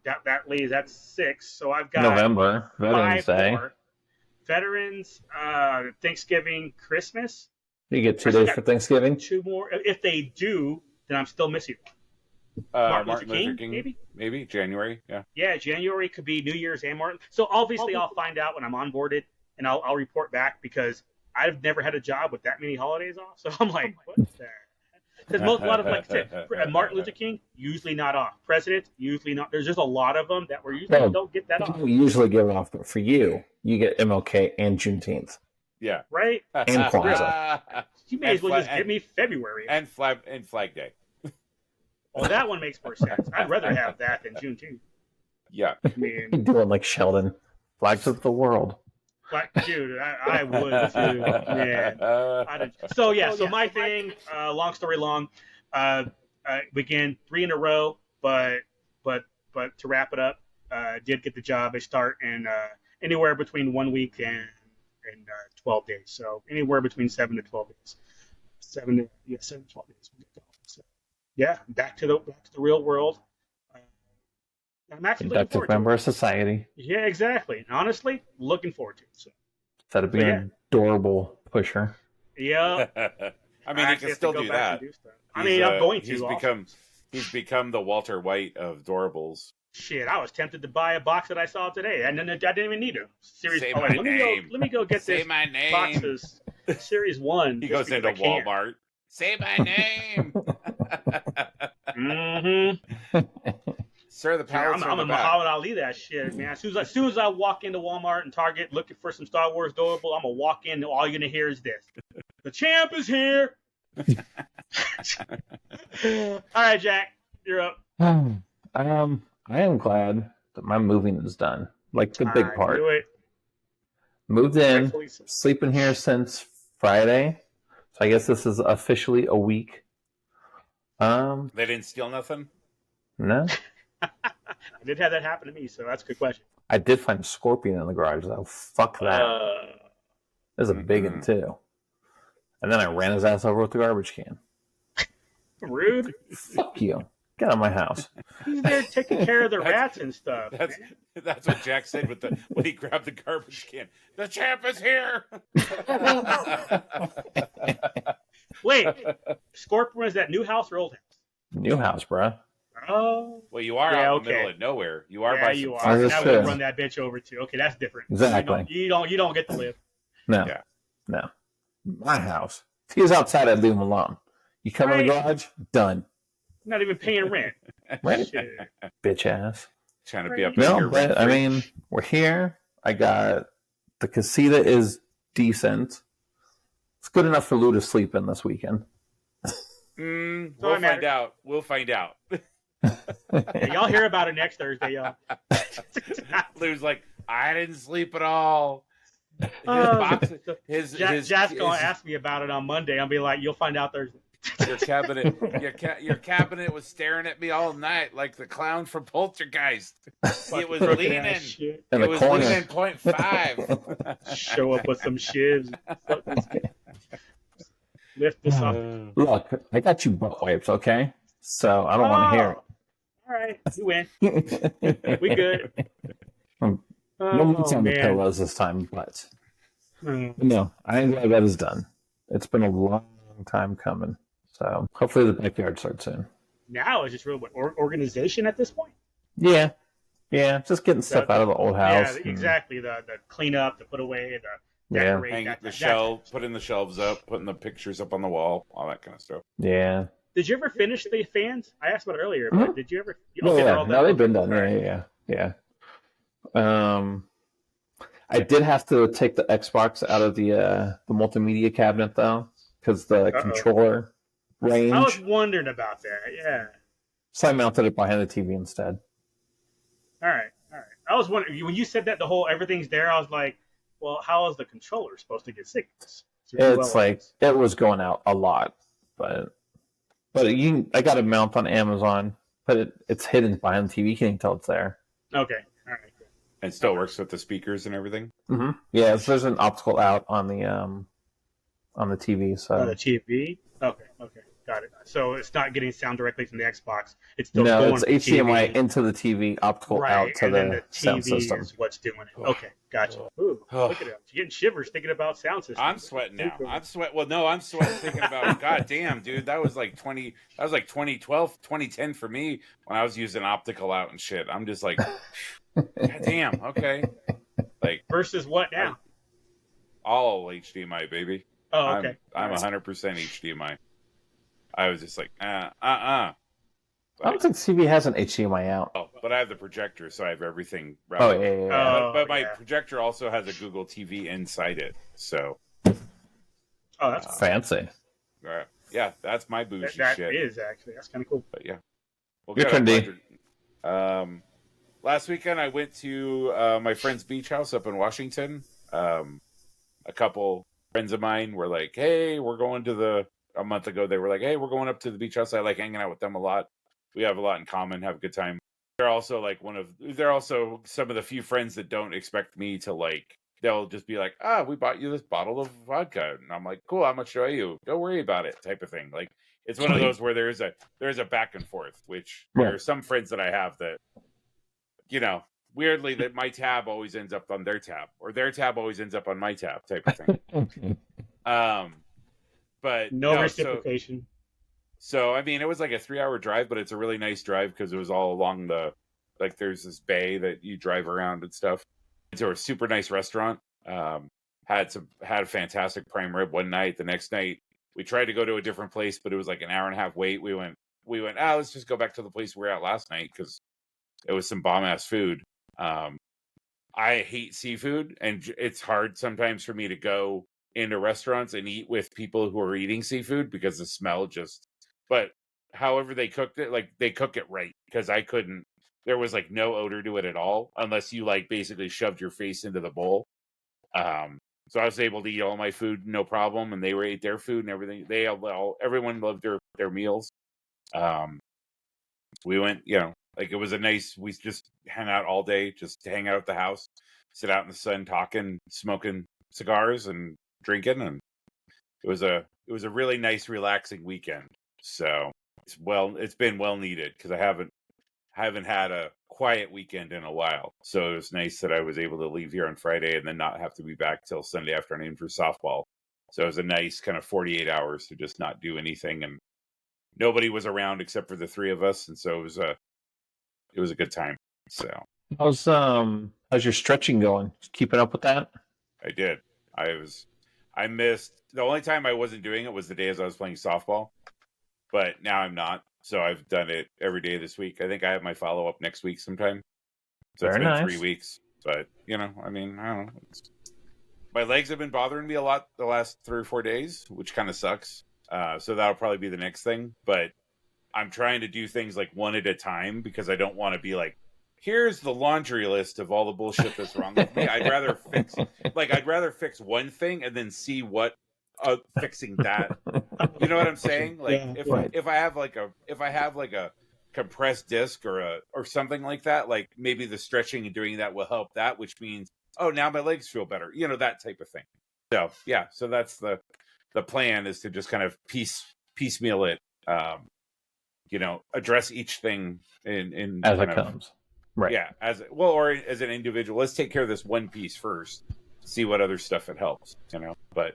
That leaves that's 6. So I've got November, Veterans Day, more. Veterans, Thanksgiving, Christmas. You get 2 days for Thanksgiving. 2 more. If they do, then I'm still missing one. Martin Luther King, maybe January. Yeah, January could be New Year's and Martin. So obviously I'll find out when I'm onboarded, and I'll report back because I've never had a job with that many holidays off. So I'm like, what the? Because a lot of, like I said, Martin Luther King usually not off. President usually not. There's just a lot of them that were usually don't get that off. We usually give it off, but for you get MLK and Juneteenth. Yeah. Right. And Kwanzaa. You may as well just give me February and Flag Day. Well, that one makes more sense. I'd rather have that than Juneteenth. Yeah. I mean, you're doing like Sheldon, flags of the world. Dude, I would too, man. So my thing, long story long, again, 3 in a row, but to wrap it up, did get the job. I start in anywhere between 1 week and 12 days. So anywhere between 7 to 12 days. 7 to 12 days. So, yeah, back to the real world. I'm actually Inductive member of society. Yeah, exactly. And honestly, looking forward to it. So. Instead of being an adorable pusher. Yeah. I mean, he can still do that. I'm going to. He's become the Walter White of Doorables. Shit, I was tempted to buy a box that I saw today, and then I didn't even need a series. Say let me go get Say this my name. boxes. Series 1. He goes into Walmart. Say my name. Mm-hmm. Sir, the pallets I'm a Muhammad Ali that shit, man. As soon as I walk into Walmart and Target looking for some Star Wars Doable, I'm gonna walk in and all you're gonna hear is this: "The champ is here." All right, Jack, you're up. I am glad that my moving is done. Like the big part. Do it. Moved in, So. sleeping here since Friday. So I guess this is officially a week. They didn't steal nothing? No. I did have that happen to me, so that's a good question. I did find a scorpion in the garage, though. Fuck that. There's a big one, too. And then I ran his ass over with the garbage can. Rude. Fuck you. Get out of my house. He's there taking care of the rats and stuff. That's what Jack said when he grabbed the garbage can. The champ is here. Wait, Scorpion was that new house or old house? New house, bruh. Oh. Well, you are out in the middle of nowhere. You are by you some are. That's Now true. we'll run that bitch over too. Okay, that's different. Exactly. You don't get to live. No. Yeah. No. My house. If he was outside, I'd leave him alone. You come in the garage, done. Not even paying rent. Right? Shit. Bitch ass. Trying to be up No, here. but I mean, we're here. I got the casita is decent. It's good enough for Lou to sleep in this weekend. We'll find out. We'll find out. Yeah, y'all hear about it next Thursday, y'all. Lou's like, I didn't sleep at all. Jack's gonna ask me about it on Monday. I'll be like, you'll find out Thursday. Your cabinet was staring at me all night like the clown from Poltergeist. It was leaning. In It the was corner. leaning 0.5. Show up with some shivs. Lift this up. Look, I got you butt wipes, okay? So I don't want to hear All right, you win. it. We good. No meats on the pillows this time, but Hmm. no, I am glad that is done. It's been a long time coming. So hopefully the backyard starts soon. Now it's just real organization at this point. Yeah. Yeah, just getting stuff out of the old house. Yeah, exactly. The cleanup, the put away, the Yeah. decorate. Hang that- the that- shelves, putting the shelves up, putting the pictures up on the wall, all that kind of stuff. Yeah. Did you ever finish the fans? I asked about it earlier, but did you ever? No, they're yeah. all No, done? they've been done. Right. Yeah. I did have to take the Xbox out of the multimedia cabinet though, because the controller range. I was wondering about that. Yeah. So I mounted it behind the TV instead. All right. I was wondering when you said that everything's there. I was like, well, how is the controller supposed to get signals? It's like it was going out a lot, but I got a mount on Amazon, but it's hidden behind the TV. You can't tell it's there. Okay. All right. Good. And still works with the speakers and everything. Mm-hmm. Yeah, so there's an optical out on the TV. So The TV. Okay. Got it. So it's not getting sound directly from the Xbox. It's still no, going it's from the HDMI TV. into the TV, optical Right, out to and then the the sound TV system. is what's doing it. Okay, gotcha. Ooh, look at it. You're getting shivers thinking about sound system. I'm sweating now. I'm sweating thinking about. God damn, dude, that was like 2012, 2010 for me when I was using optical out and shit. I'm just like, God damn. Okay. Like Versus what now? all HDMI, baby. Oh, okay. I'm 100% HDMI. I was just like, I don't think TV has an HDMI out. Oh, but I have the projector, so I have everything. Oh yeah. But my projector also has a Google TV inside it, so. Oh, that's Fancy. Yeah, that's my bougie that shit. is actually that's kind of cool. But yeah. Well, Your turn, D. Last weekend I went to my friend's beach house up in Washington. A couple friends of mine were like, "Hey, we're going to a month ago, they were like, hey, we're going up to the beach house. I like hanging out with them a lot. We have a lot in common, have a good time. They're also some of the few friends that don't expect me to like, they'll just be like, we bought you this bottle of vodka. And I'm like, cool, how much do I owe you? Don't worry about it type of thing. Like, it's one of those where there's a back and forth, which there are some friends that I have that, weirdly that my tab always ends up on their tab or their tab always ends up on my tab type of thing. But no reciprocation. So I mean, it was like a 3-hour drive, but it's a really nice drive because it was all along there's this bay that you drive around and stuff. It's a super nice restaurant. Had a fantastic prime rib one night. The next night we tried to go to a different place, but it was like an hour and a half wait. We went, let's just go back to the place we were at last night because it was some bomb ass food. I hate seafood, and it's hard sometimes for me to go into restaurants and eat with people who are eating seafood because the smell but however they cooked it, like they cook it right because there was like no odor to it at all unless you like basically shoved your face into the bowl. So I was able to eat all my food, no problem, and they ate their food and everything. Everyone loved their meals. We went, like it was we just hung out all day, just to hang out at the house, sit out in the sun, talking, smoking cigars and drinking, and it was a really nice, relaxing weekend. So it's been well needed because I haven't had a quiet weekend in a while. So it was nice that I was able to leave here on Friday and then not have to be back till Sunday afternoon for softball. So it was a nice kind of 48 hours to just not do anything, and nobody was around except for the three of us, and so it was a good time. So how's your stretching going? Keeping up with that? I did. I missed the only time I wasn't doing it was the days I was playing softball, but now I'm not. So I've done it every day this week. I think I have my follow up next week sometime. So it's been 3 weeks, but I don't know. My legs have been bothering me a lot the last 3 or 4 days, which kind of sucks. So that'll probably be the next thing. But I'm trying to do things like one at a time because I don't want to be like, here's the laundry list of all the bullshit that's wrong with me. I'd rather fix one thing and then see what fixing that. You know what I'm saying? Like if I have like a compressed disc or something like that, like maybe the stretching and doing that will help that, which means now my legs feel better. That type of thing. So yeah, so that's the plan, is to just kind of piecemeal it. Address each thing in as it comes. Right. Yeah, or as an individual. Let's take care of this one piece first. See what other stuff it helps. But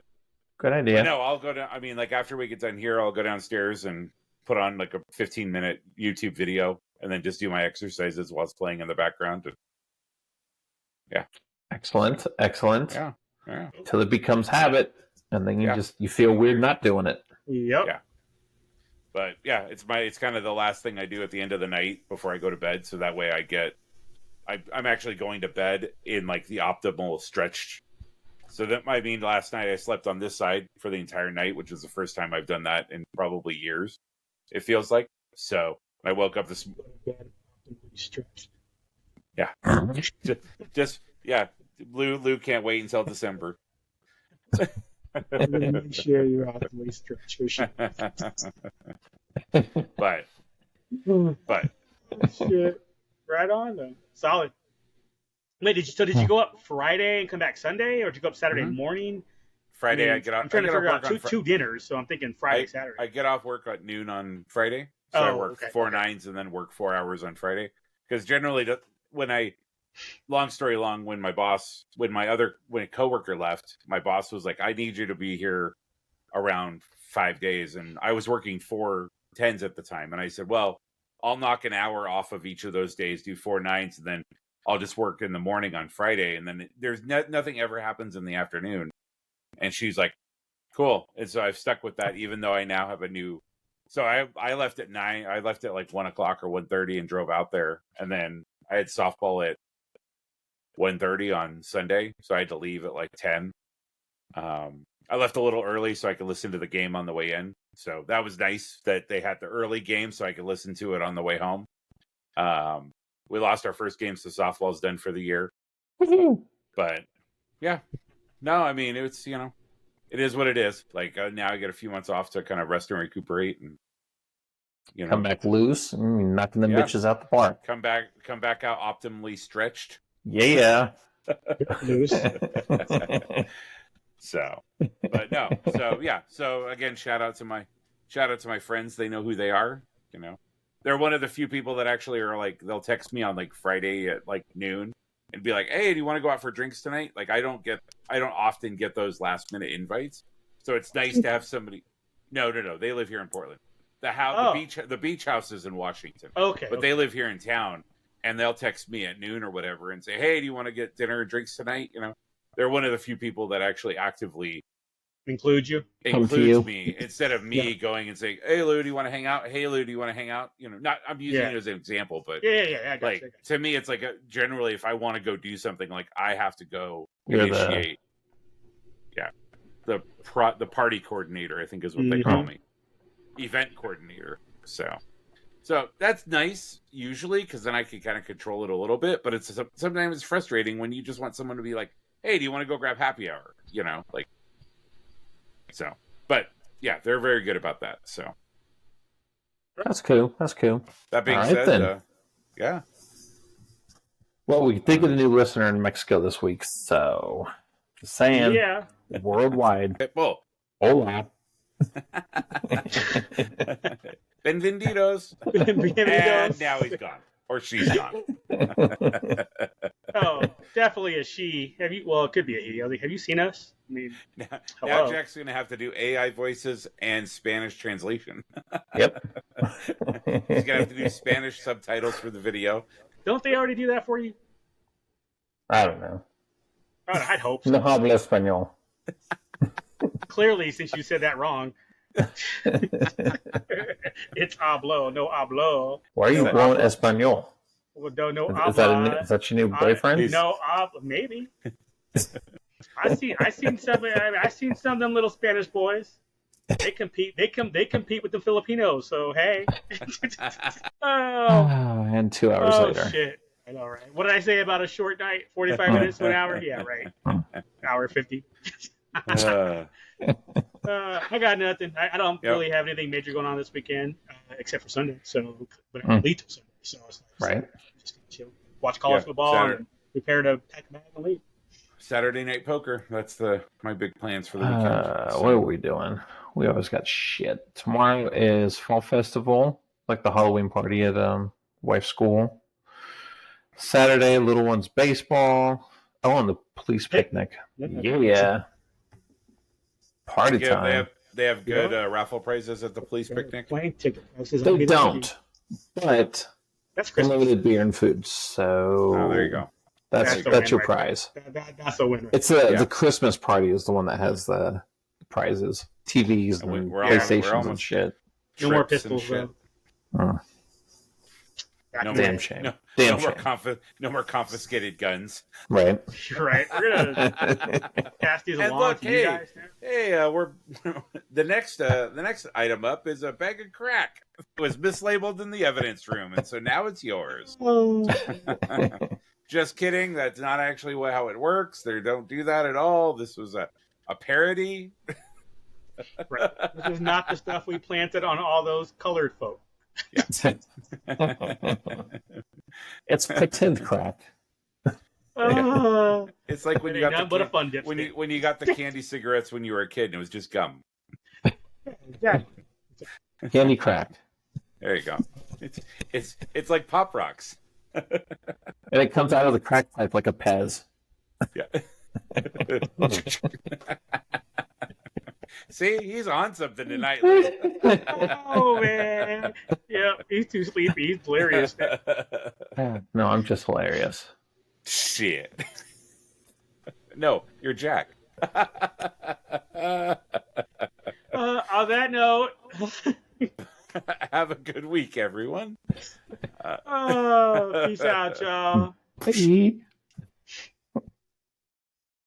good idea. No, I'll go down. I mean, like after we get done here, I'll go downstairs and put on like a 15-minute YouTube video, and then just do my exercises while it's playing in the background. And, yeah. Excellent. Yeah. Till it becomes habit, and then you feel weird not doing it. Yep. Yeah. But yeah, it's kind of the last thing I do at the end of the night before I go to bed. So that way I'm actually going to bed in like the optimal stretch. So that might mean last night I slept on this side for the entire night, which is the first time I've done that in probably years. It feels like. So I woke up this. Yeah. just Lou can't wait until December. Make sure you're optimally stretched for sure. But shit. Right on though. Solid. Wait, did you go up Friday and come back Sunday, or did you go up Saturday morning? Friday, I get off. I'm trying to figure out two dinners, so I'm thinking Friday, Saturday. I get off work at noon on Friday, so I work 4 nines and then work 4 hours on Friday. Because generally, long story long, when a coworker left, my boss was like, "I need you to be here around 5 days," and I was working 4 10s at the time, and I said, "Well, I'll knock an hour off of each of those days, do 4 9s, and then I'll just work in the morning on Friday, and then there's nothing ever happens in the afternoon." And she's like, "Cool." And so I've stuck with that, even though I now have a new. So I left at 9. I left at like 1:00 or 1:30 and drove out there, and then I had softball at 1:30 on Sunday, so I had to leave at like 10. I left a little early so I could listen to the game on the way in. So that was nice that they had the early game so I could listen to it on the way home. We lost our first game, so softball's done for the year. But yeah, no, I mean, it's, it is what it is. Like now I get a few months off to kind of rest and recuperate, and come back loose, knocking them bitches out the park. Come back out optimally stretched. Yeah. Loose. So, but no. So yeah. So again, shout out to my friends. They know who they are. They're one of the few people that actually are like, they'll text me on like Friday at like noon and be like, "Hey, do you want to go out for drinks tonight?" Like I don't often get those last minute invites. So it's nice to have somebody. No. They live here in Portland. The beach house is in Washington. Okay. But they live here in town, and they'll text me at noon or whatever and say, "Hey, do you want to get dinner and drinks tonight?" They're one of the few people that actually actively includes me, instead of me going and saying, "Hey Lou, do you want to hang out? Hey Lou, do you want to hang out?" Not I'm using it as an example, but I got you. To me, it's like generally, if I want to go do something, like I have to go initiate. The party coordinator, I think, is what they call me, event coordinator. So that's nice usually, because then I can kind of control it a little bit. But sometimes it's frustrating when you just want someone to be like, hey, do you want to go grab happy hour? You know, like, so. But yeah, they're very good about that. So That's cool. That's cool. that being All right, said, then. yeah. Well, we did get a new listener in Mexico this week, so just saying, Yeah. worldwide. Well, Hola. Benvendidos. And now he's gone. Or she's gone. Oh, definitely a she. Have you? Well, it could be a he. Have you seen us? I mean, Now hello. Jack's going to have to do AI voices and Spanish translation. Yep. He's going to have to do Spanish subtitles for the video. Don't they already do that for you? I don't know. I'd hope so. No habla español. Clearly, since you said that wrong, it's hablo, no hablo. Why are you blowing español? Well, no Is habla. that your new boyfriend? No, maybe. I seen some of them little Spanish boys. They compete. They compete with the Filipinos. So hey. And 2 hours later. Shit. I know, right? What did I say about a short night? 45 minutes to an hour? Yeah, right. Hour 50. I got nothing. I don't really have anything major going on this weekend, except for Sunday. So, but I leave till Sunday. So it's like, Right. Just gonna chill, watch college football, Saturday. and prepare to pack a bag and leave. Saturday night poker. That's my big plans for the weekend. What are we doing? We always got shit. Tomorrow is Fall Festival, like the Halloween party at wife's school. Saturday, little one's baseball. Oh, and the police picnic. Yeah. Party time. They have good raffle prizes at the police picnic. Plane ticket. They don't, but That's Christmas. unlimited beer and food. So There you go. That's the your win right prize. That's a win. Right It's the Christmas party is the one that has the prizes, TVs and PlayStations and shit. No more Trips and pistols, shit. though. Damn shame. No more confiscated guns. Right. You're right. We're gonna pass these And along look, to you guys. we're the next item up is a bag of crack. It was mislabeled in the evidence room, and so now it's yours. Just kidding. That's not actually how it works. They don't do that at all. This was a parody. Right. This is not the stuff we planted on all those colored folk. It's pretend crack. It's like when you got but a fun dip when you got the candy cigarettes when you were a kid and it was just gum. Exactly. Candy crack. There you go. It's like Pop Rocks. And it comes out of the crack pipe like a Pez. Yeah. See, he's on something tonight. Oh man. Yeah, he's too sleepy. He's delirious. No, I'm just hilarious. Shit. No, you're Jack. On that note, Have a good week, everyone. peace out, y'all. Bye.